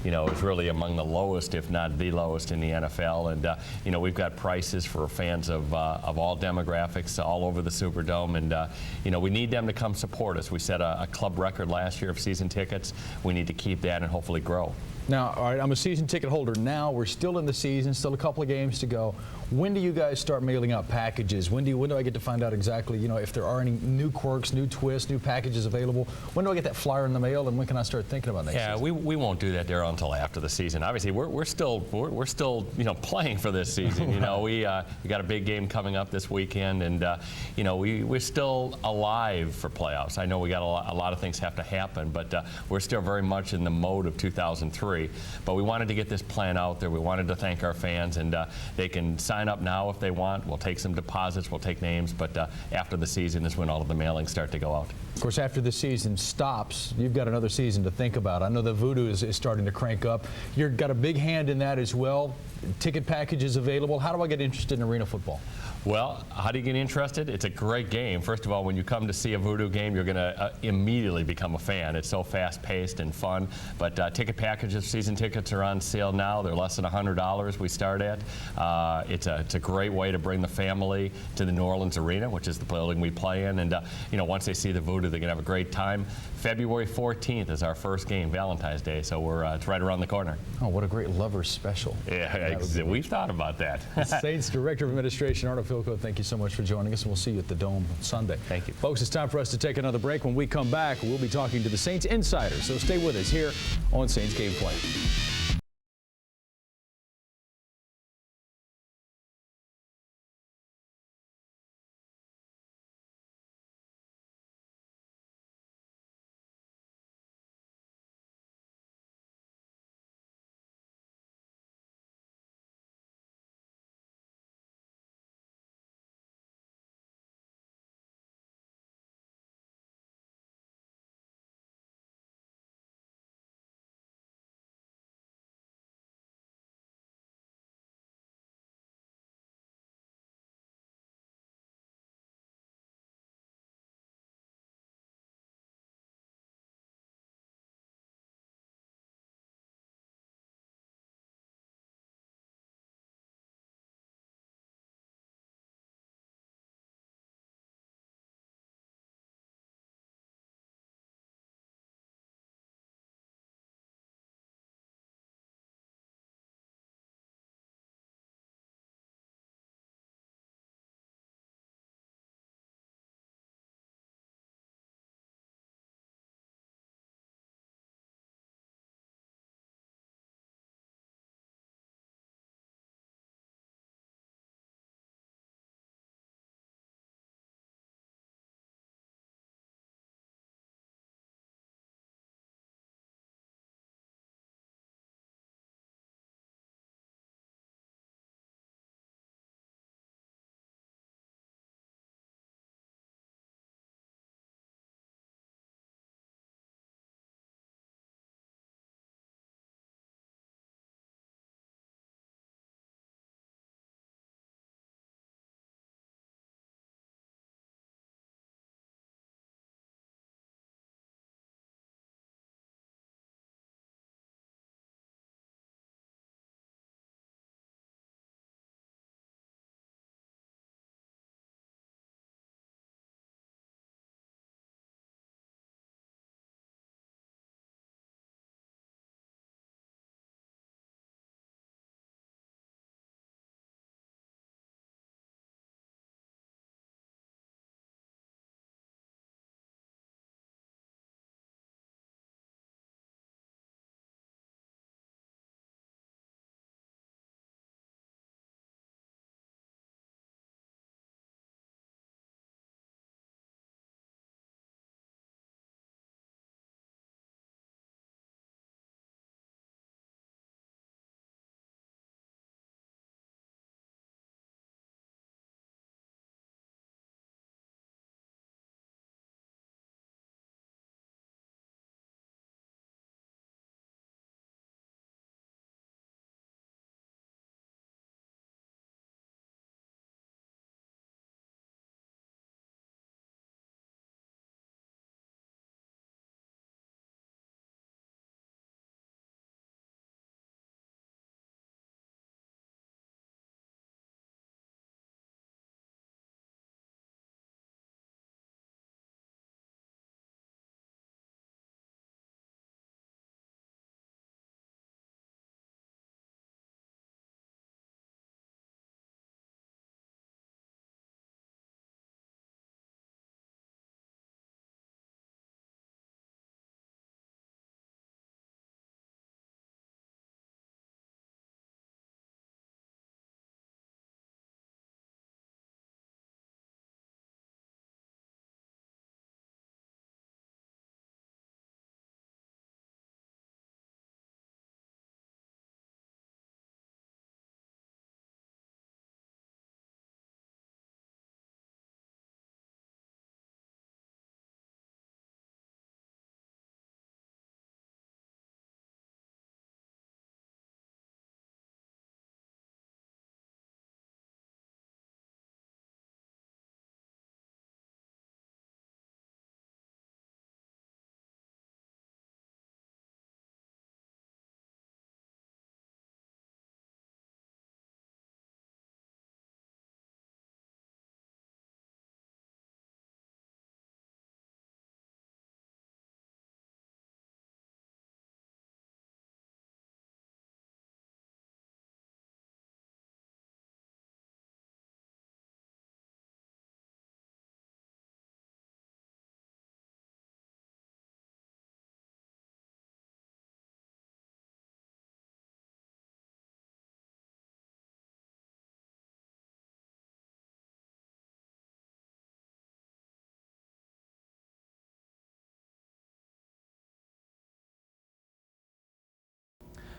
you know, is really among the lowest, if not the lowest, in the NFL. And you know, we've got prices for fans of all demographics all over the Superdome, and you know, we need them to come support us. We set a club record last year of season tickets. We need to keep that and hopefully grow. Now, all right, I'm a season ticket holder now. We're still in the season, still a couple of games to go. When do you guys start mailing out packages? When do I get to find out exactly, you know, if there are any new quirks, new twists, new packages available? When do I get that flyer in the mail, and when can I start thinking about next season? Yeah, we won't do that there until after the season. Obviously, we're still you know, playing for this season. You know, we got a big game coming up this weekend, and you know, we're still alive for playoffs. I know we got a lot of things have to happen, but we're still very much in the mode of 2003. But we wanted to get this plan out there. We wanted to thank our fans, and they can sign up now if they want. We'll take some deposits, we'll take names, but after the season is when all of the mailings start to go out. Of course, after the season stops, you've got another season to think about. I know the Voodoo is starting to crank up. You've got a big hand in that as well. Ticket packages available. How do I get interested in arena football? Well, how do you get interested? It's a great game. First of all, when you come to see a Voodoo game, you're going to immediately become a fan. It's so fast-paced and fun. But ticket packages, season tickets are on sale now. They're less than $100 we start at. It's a great way to bring the family to the New Orleans Arena, which is the building we play in. And you know, once they see the Voodoo, they're going to have a great time. February 14th is our first game, Valentine's Day, so it's right around the corner. Oh, what a great lovers special. Yeah, we've thought about that. Saints Director of Administration Arnold Filko, thank you so much for joining us, and we'll see you at the Dome Sunday. Thank you. Folks, it's time for us to take another break. When we come back, we'll be talking to the Saints insiders, so stay with us here on Saints Gameplan.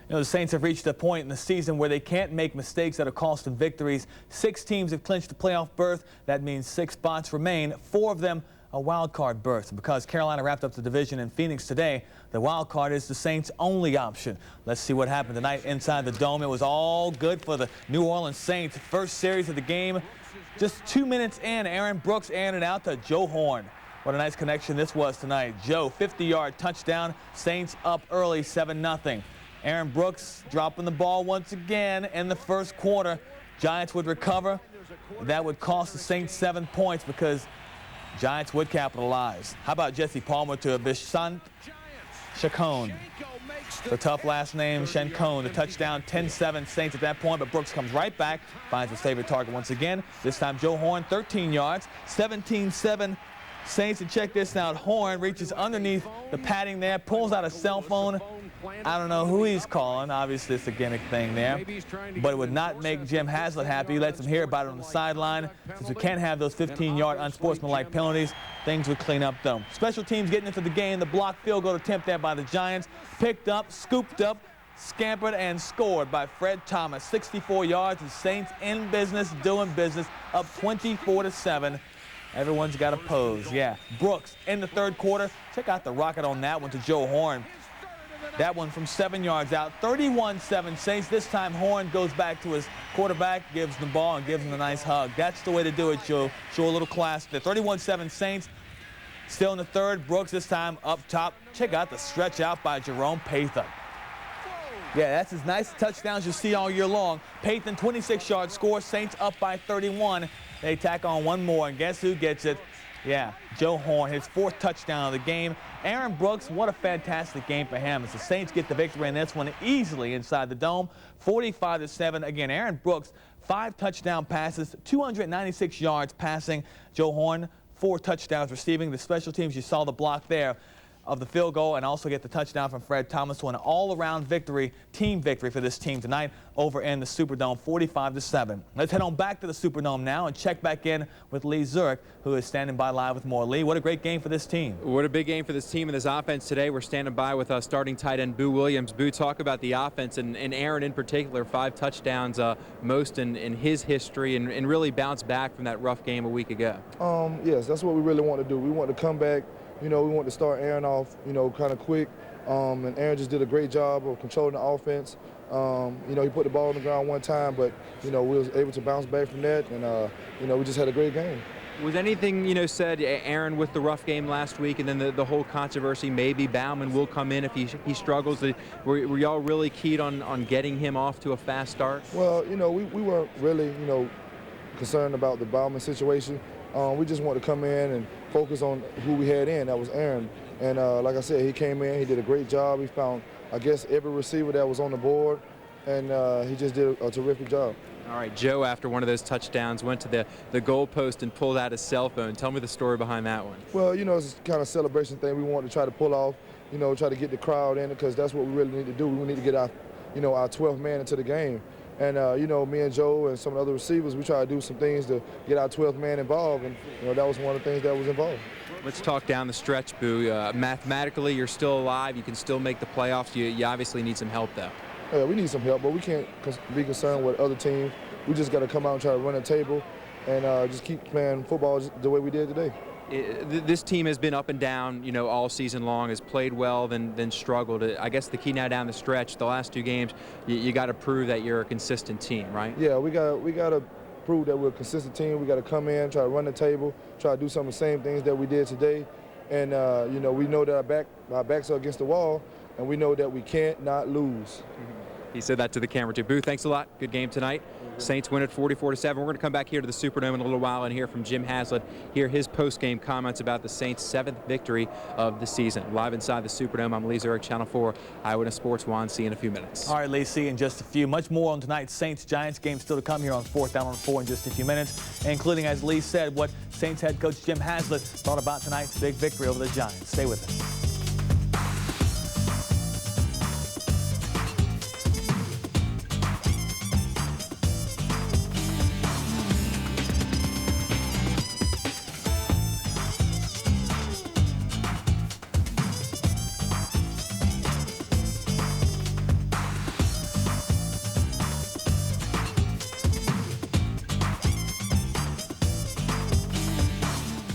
You know, the Saints have reached a point in the season where they can't make mistakes that are cost them victories. 6 teams have clinched a playoff berth. That means 6 spots remain, 4 of them a wild card berth. And because Carolina wrapped up the division in Phoenix today, the wild card is the Saints' only option. Let's see what happened tonight inside the Dome. It was all good for the New Orleans Saints. First series of the game, just 2 minutes in, Aaron Brooks airing it out to Joe Horn. What a nice connection this was tonight. Joe, 50-yard touchdown. Saints up early, 7-0. Aaron Brooks dropping the ball once again in the first quarter. Giants would recover. That would cost the Saints 7 points because Giants would capitalize. How about Jesse Palmer to Vishant Chacon? The tough last name, Shancone. The touchdown, 10-7 Saints at that point, but Brooks comes right back, finds his favorite target once again. This time Joe Horn, 13 yards, 17-7 Saints. And check this out, Horn reaches underneath the padding there, pulls out a cell phone. I don't know who he's calling. Obviously, it's a gimmick thing there. But it would not make Jim Haslett happy. He lets him hear about it on the sideline. Since we can't have those 15-yard unsportsmanlike penalties, things would clean up, though. Special teams getting into the game. The blocked field goal attempt there by the Giants. Picked up, scooped up, scampered, and scored by Fred Thomas. 64 yards. The Saints in business, doing business, up 24-7. Everyone's got a pose. Yeah. Brooks in the third quarter. Check out the rocket on that one to Joe Horn. That one from 7 yards out. 31-7 Saints. This time Horn goes back to his quarterback, gives the ball, and gives him a nice hug. That's the way to do it, Joe. Show a little class there. 31-7 Saints. Still in the third. Brooks this time up top. Check out the stretch out by Jerome Pathan. Yeah, that's as nice touchdowns you'll see all year long. Pathan, 26-yard score. Saints up by 31. They tack on one more, and guess who gets it? Yeah, Joe Horn, his 4th touchdown of the game. Aaron Brooks, what a fantastic game for him as the Saints get the victory in this one easily inside the Dome, 45-7. Again, Aaron Brooks, 5 touchdown passes, 296 yards passing. Joe Horn, 4 touchdowns receiving. The special teams, you saw the block there of the field goal, and also get the touchdown from Fred Thomas. So an all-around victory, team victory for this team tonight over in the Superdome, 45-7. Let's head on back to the Superdome now and check back in with Lee Zurich, who is standing by live with more. Lee, what a great game for this team. What a big game for this team and this offense today. We're standing by with starting tight end Boo Williams. Boo, talk about the offense and Aaron in particular, 5 touchdowns, most in his history, and really bounced back from that rough game a week ago. Yes, that's what we really want to do. We want to come back. You know, we want to start Aaron off, you know, kind of quick. And Aaron just did a great job of controlling the offense. You know, he put the ball on the ground one time, but, you know, we was able to bounce back from that. And, you know, we just had a great game. Was anything, you know, said, Aaron, with the rough game last week and then the whole controversy, maybe Bauman will come in if he struggles? Were y'all really keyed on getting him off to a fast start? Well, you know, we weren't really, you know, concerned about the Bauman situation. We just wanted to come in and focus on who we had in. That was Aaron. And like I said, he came in, he did a great job. He found, I guess, every receiver that was on the board, and he just did a terrific job. All right, Joe, after one of those touchdowns, went to the goal post and pulled out his cell phone. Tell me the story behind that one. Well, you know, it's kind of celebration thing we wanted to try to pull off, you know, try to get the crowd in, because that's what we really need to do. We need to get our, you know, our 12th man into the game. And, you know, me and Joe and some of the other receivers, we try to do some things to get our 12th man involved, and, you know, that was one of the things that was involved. Let's talk down the stretch, Boo. Mathematically, you're still alive. You can still make the playoffs. You obviously need some help, though. Yeah, we need some help, but we can't be concerned with other teams. We just got to come out and try to run a table and just keep playing football the way we did today. This team has been up and down, you know, all season long, has played well, then struggled. I guess the key now down the stretch, the last 2 games, you got to prove that you're a consistent team, right? Yeah, we got to prove that we're a consistent team. We got to come in, try to run the table, try to do some of the same things that we did today. And, you know, we know that our backs are against the wall, and we know that we can't not lose. He said that to the camera, too. Boo, thanks a lot. Good game tonight. Saints win it 44-7. We're going to come back here to the Superdome in a little while and hear from Jim Haslett, hear his post-game comments about the Saints' 7th victory of the season. Live inside the Superdome, I'm Lee Zurich, Channel 4, Eyewitness Sports 1. See you in a few minutes. All right, Lee, see you in just a few. Much more on tonight's Saints-Giants game still to come here on 4th Down on 4 in just a few minutes, including, as Lee said, what Saints head coach Jim Haslett thought about tonight's big victory over the Giants. Stay with us.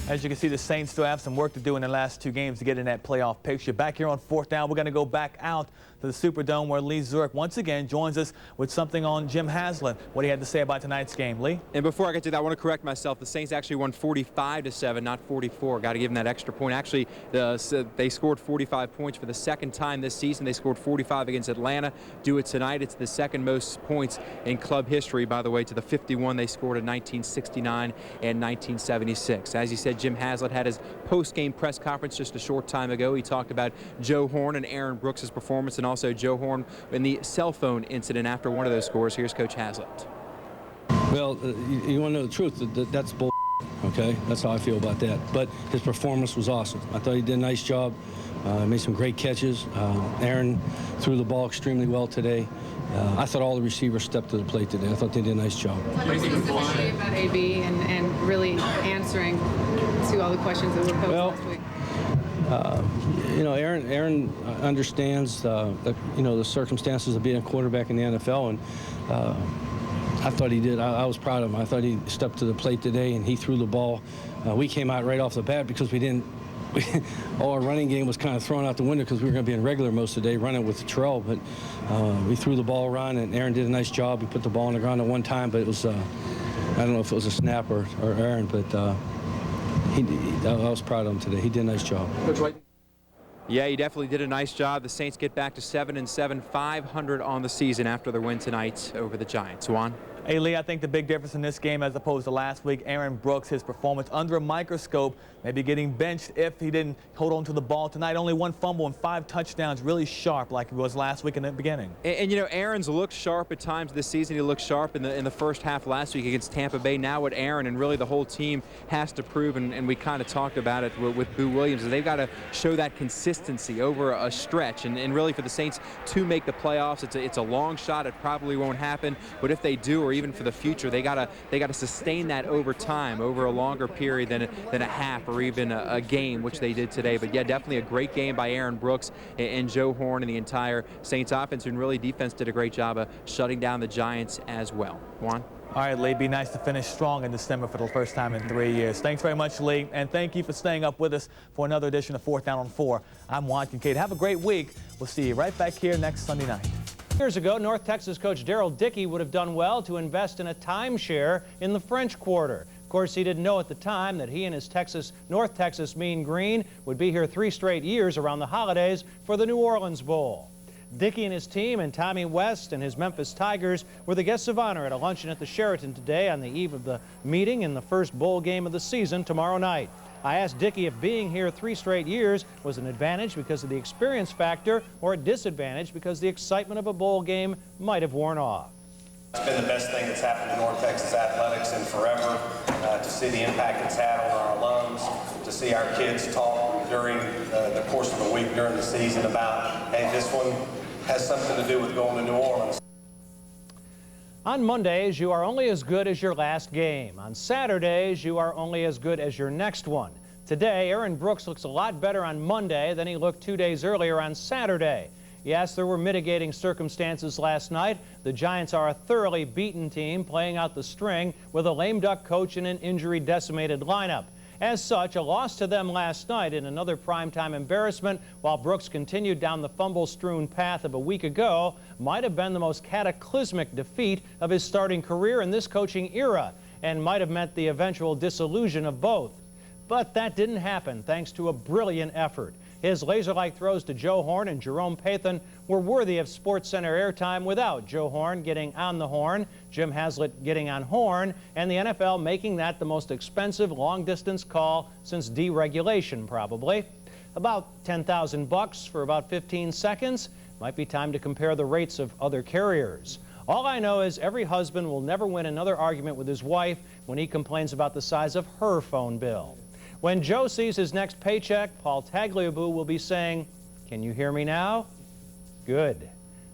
As you can see, the Saints still have some work to do in the last 2 games to get in that playoff picture. Back here on 4th down, we're going to go back out to the Superdome where Lee Zurich once again joins us with something on Jim Haslett. What he had to say about tonight's game. Lee? And before I get to that, I want to correct myself. The Saints actually won 45-7, not 44. Got to give them that extra point. Actually, they scored 45 points for the 2nd time this season. They scored 45 against Atlanta. Do it tonight. It's the 2nd most points in club history, by the way, to the 51 they scored in 1969 and 1976. As you said, Jim Haslett had his post-game press conference just a short time ago. He talked about Joe Horn and Aaron Brooks' performance, and also Joe Horn in the cell phone incident after one of those scores. Here's Coach Haslett. Well, you want to know the truth? That's bull. Okay, that's how I feel about that. But his performance was awesome. I thought he did a nice job. Made some great catches. Aaron threw the ball extremely well today. I thought all the receivers stepped to the plate today. I thought they did a nice job. Talk specifically about AB and really answering to all the questions that were posed last week. You know, Aaron understands you know, the circumstances of being a quarterback in the NFL, and I thought he did. I was proud of him. I thought he stepped to the plate today and he threw the ball. We came out right off the bat because we didn't. All our running game was kind of thrown out the window because we were going to be in regular most of the day running with Terrell, but we threw the ball around and Aaron did a nice job. He put the ball on the ground at one time, but it was I don't know if it was a snap or Aaron, but I was proud of him today. He did a nice job. Coach White. Yeah, he definitely did a nice job. The Saints get back to 7-7, 500 on the season after their win tonight over the Giants. Juan? Hey, Lee, I think the big difference in this game as opposed to last week, Aaron Brooks, his performance under a microscope, maybe getting benched if he didn't hold on to the ball tonight. Only 1 fumble and 5 touchdowns, really sharp like he was last week in the beginning. And you know, Aaron's looked sharp at times this season. He looked sharp in the first half last week against Tampa Bay. Now what Aaron and really the whole team has to prove, and we kind of talked about it with Boo Williams, is they've got to show that consistency over a stretch. And really for the Saints to make the playoffs, it's a long shot. It probably won't happen. But if they do, or even for the future, they gotta sustain that over time, over a longer period than a half or even a game, which they did today. But yeah, definitely a great game by Aaron Brooks and Joe Horn and the entire Saints offense, and really defense did a great job of shutting down the Giants as well. Juan? All right, Lee, be nice to finish strong in December for the first time in 3 years. Thanks very much, Lee, and thank you for staying up with us for another edition of 4th Down on 4. I'm Juan Kincaid. Have a great week. We'll see you right back here next Sunday night. Years ago, North Texas coach Darrell Dickey would have done well to invest in a timeshare in the French Quarter. Of course, he didn't know at the time that he and his North Texas Mean Green would be here 3 straight years around the holidays for the New Orleans Bowl. Dickey and his team and Tommy West and his Memphis Tigers were the guests of honor at a luncheon at the Sheraton today on the eve of the meeting in the first bowl game of the season tomorrow night. I asked Dickey if being here 3 straight years was an advantage because of the experience factor or a disadvantage because the excitement of a bowl game might have worn off. It's been the best thing that's happened to North Texas athletics in forever, to see the impact it's had on our alums, to see our kids talk during the course of the week during the season about, hey, this one has something to do with going to New Orleans. On Mondays, you are only as good as your last game. On Saturdays, you are only as good as your next one. Today, Aaron Brooks looks a lot better on Monday than he looked 2 days earlier on Saturday. Yes, there were mitigating circumstances last night. The Giants are a thoroughly beaten team playing out the string with a lame duck coach and an injury-decimated lineup. As such, a loss to them last night in another primetime embarrassment while Brooks continued down the fumble-strewn path of a week ago might have been the most cataclysmic defeat of his starting career in this coaching era and might have meant the eventual disillusion of both. But that didn't happen thanks to a brilliant effort. His laser-like throws to Joe Horn and Jerome Pathan were worthy of SportsCenter airtime without Joe Horn getting on the horn, Jim Haslett getting on horn, and the NFL making that the most expensive long-distance call since deregulation, probably. About $10,000 for about 15 seconds. Might be time to compare the rates of other carriers. All I know is every husband will never win another argument with his wife when he complains about the size of her phone bill. When Joe sees his next paycheck, Paul Tagliabue will be saying, "Can you hear me now?" Good.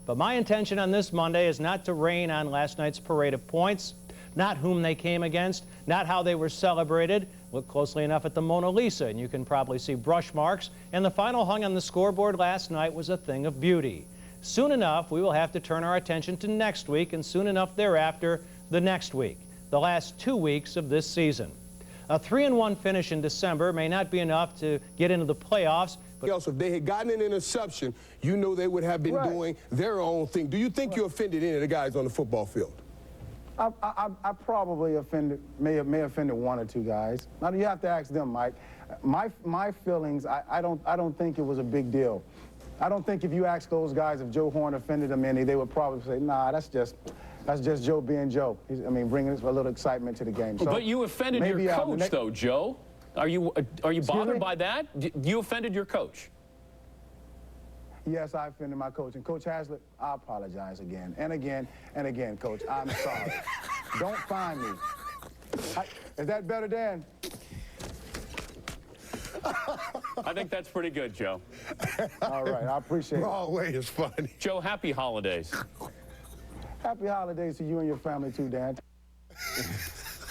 But my intention on this Monday is not to rain on last night's parade of points, not whom they came against, not how they were celebrated. Look closely enough at the Mona Lisa and you can probably see brush marks, and the final hung on the scoreboard last night was a thing of beauty. Soon enough, we will have to turn our attention to next week, and soon enough thereafter, the next week, the last 2 weeks of this season. A 3-1 finish in December may not be enough to get into the playoffs. But else, if they had gotten an interception, you know they would have been doing their own thing. Do you think you offended any of the guys on the football field? I probably may have offended one or two guys. Now you have to ask them, Mike. My feelings, I don't think it was a big deal. I don't think if you ask those guys if Joe Horn offended them any, they would probably say, nah, that's just Joe being Joe. I mean, bringing a little excitement to the game. So but you offended your coach, though, Joe. Are you bothered by that? You offended your coach. Yes, I offended my coach. And Coach Haslett, I apologize again and again and again, Coach. I'm sorry. Don't find me. Is that better, Dan? I think that's pretty good, Joe. All right, I appreciate it. Wrong way is funny. Joe, happy holidays. Happy holidays to you and your family, too, Dan.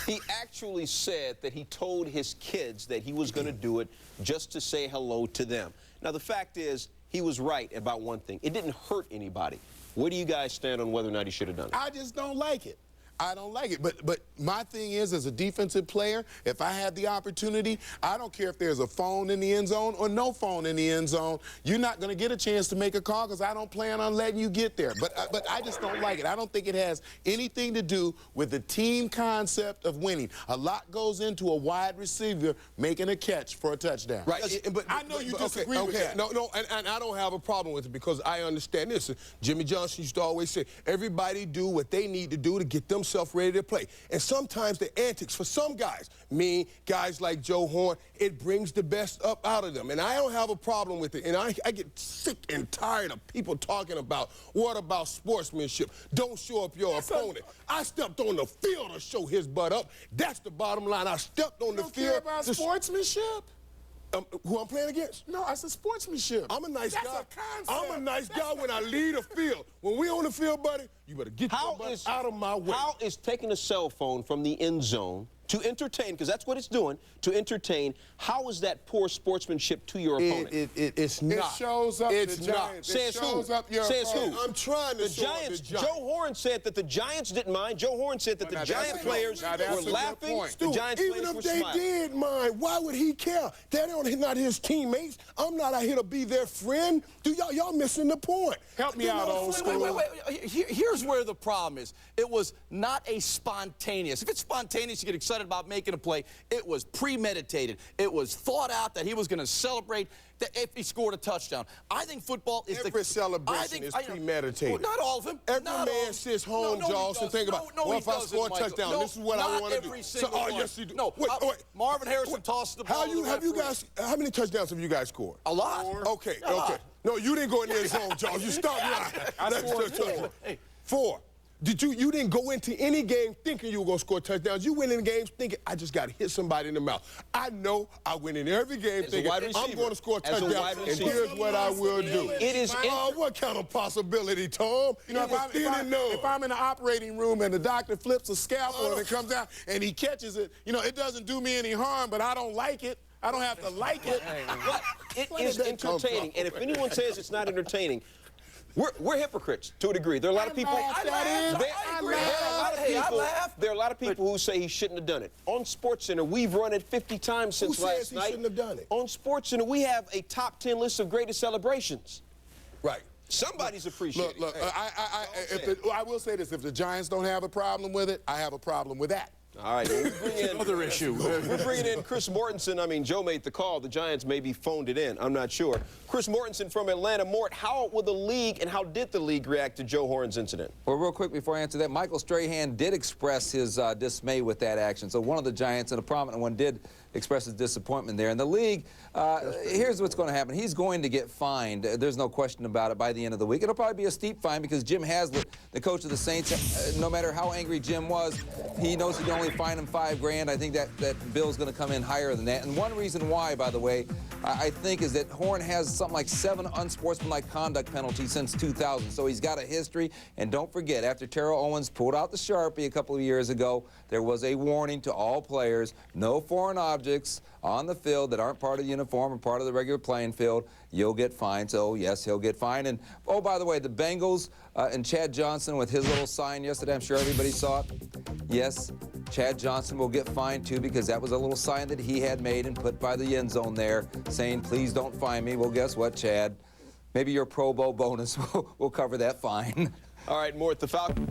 He actually said that he told his kids that he was going to do it just to say hello to them. Now, the fact is, he was right about one thing. It didn't hurt anybody. Where do you guys stand on whether or not he should have done it? I just don't like it. I don't like it. But my thing is, as a defensive player, if I had the opportunity, I don't care if there's a phone in the end zone or no phone in the end zone. You're not going to get a chance to make a call because I don't plan on letting you get there. But I just don't like it. I don't think it has anything to do with the team concept of winning. A lot goes into a wide receiver making a catch for a touchdown. Right. But I know you disagree with that. No, and I don't have a problem with it because I understand this. Jimmy Johnson used to always say, everybody do what they need to do to get themselves ready to play. And sometimes the antics for some guys, guys like Joe Horn, it brings the best up out of them. And I don't have a problem with it. And I get sick and tired of people talking about, what about sportsmanship? Don't show up your opponent. I stepped on the field to show his butt up. That's the bottom line. I stepped on the field. You don't care about sportsmanship? Who I'm playing against? No, I said sportsmanship. I'm a nice guy. That's a concept. I'm a nice guy when I lead a field. When we on the field, buddy, you better get your butt out of my way. How is taking a cell phone from the end zone to entertain, because that's what it's doing, to entertain, how is that poor sportsmanship to your opponent? It's not. It shows up it's the not. Giants. Says it shows who? Up your Says opponent. who? I'm trying to the show Giants, up the Giants. Joe Horn said that the Giants didn't mind. Joe Horn said that the Giant players were laughing. The Giants Even players if were they smiling. did mind, why would he care? They're not his teammates. I'm not out here to be their friend. Y'all missing the point. Help me out, old school. Wait. Here's where the problem is. It was not a spontaneous. If it's spontaneous, you get excited about making a play. It was premeditated. It was thought out that he was going to celebrate if he scored a touchdown. I think football is every celebration is premeditated. Well, not all of them. Every man sits home, Jaws, and think about, well, if I score a touchdown, this is what I want to do. Yes, you do. No, wait. Marvin Harrison tosses the ball. How many touchdowns have you guys scored? A lot. Okay. No, you didn't go in the end zone, Jaws. You stopped lying. I scored 4. Four. You didn't go into any game thinking you were going to score touchdowns. You went in games thinking, I just got to hit somebody in the mouth. I know I went in every game thinking, I'm going to score a touchdown, and here's what I will do. It is what kind of possibility, Tom? If I'm in the operating room and the doctor flips a scalpel and it comes out and he catches it, it doesn't do me any harm, but I don't like it. I don't have to like it. It is entertaining, and if anyone says it's not entertaining, we're hypocrites to a degree. There are a lot of people. There are a lot of people who say he shouldn't have done it. On SportsCenter, we've run it 50 times since last night. Who says he shouldn't have done it? On SportsCenter, we have a top 10 list of greatest celebrations. Right. Somebody's appreciating. Look, I will say this: if the Giants don't have a problem with it, I have a problem with that. All right, we bring in another issue. We're bringing in Chris Mortensen. I mean, Joe made the call. The Giants maybe phoned it in. I'm not sure. Chris Mortensen from Atlanta. Mort, how will the league and how did the league react to Joe Horn's incident? Well, real quick before I answer that, Michael Strahan did express his dismay with that action. So one of the Giants, and a prominent one, did express his disappointment there. And the league, here's what's going to happen. He's going to get fined. There's no question about it by the end of the week. It'll probably be a steep fine because Jim Haslett, the coach of the Saints, no matter how angry Jim was, he knows he can only fine him $5 grand. I think that bill's going to come in higher than that. And one reason why, by the way, I think is that Horn has something like 7 unsportsmanlike conduct penalties since 2000. So he's got a history. And don't forget, after Terrell Owens pulled out the Sharpie a couple of years ago, there was a warning to all players, no foreign objects on the field that aren't part of the uniform or part of the regular playing field. You'll get fined. So, yes, he'll get fined. And, oh, by the way, the Bengals and Chad Johnson with his little sign yesterday, I'm sure everybody saw it. Yes, Chad Johnson will get fined too, because that was a little sign that he had made and put by the end zone there, saying, please don't fine me. Well, guess what, Chad? Maybe your Pro Bowl bonus will cover that fine. All right, more at the Falcons.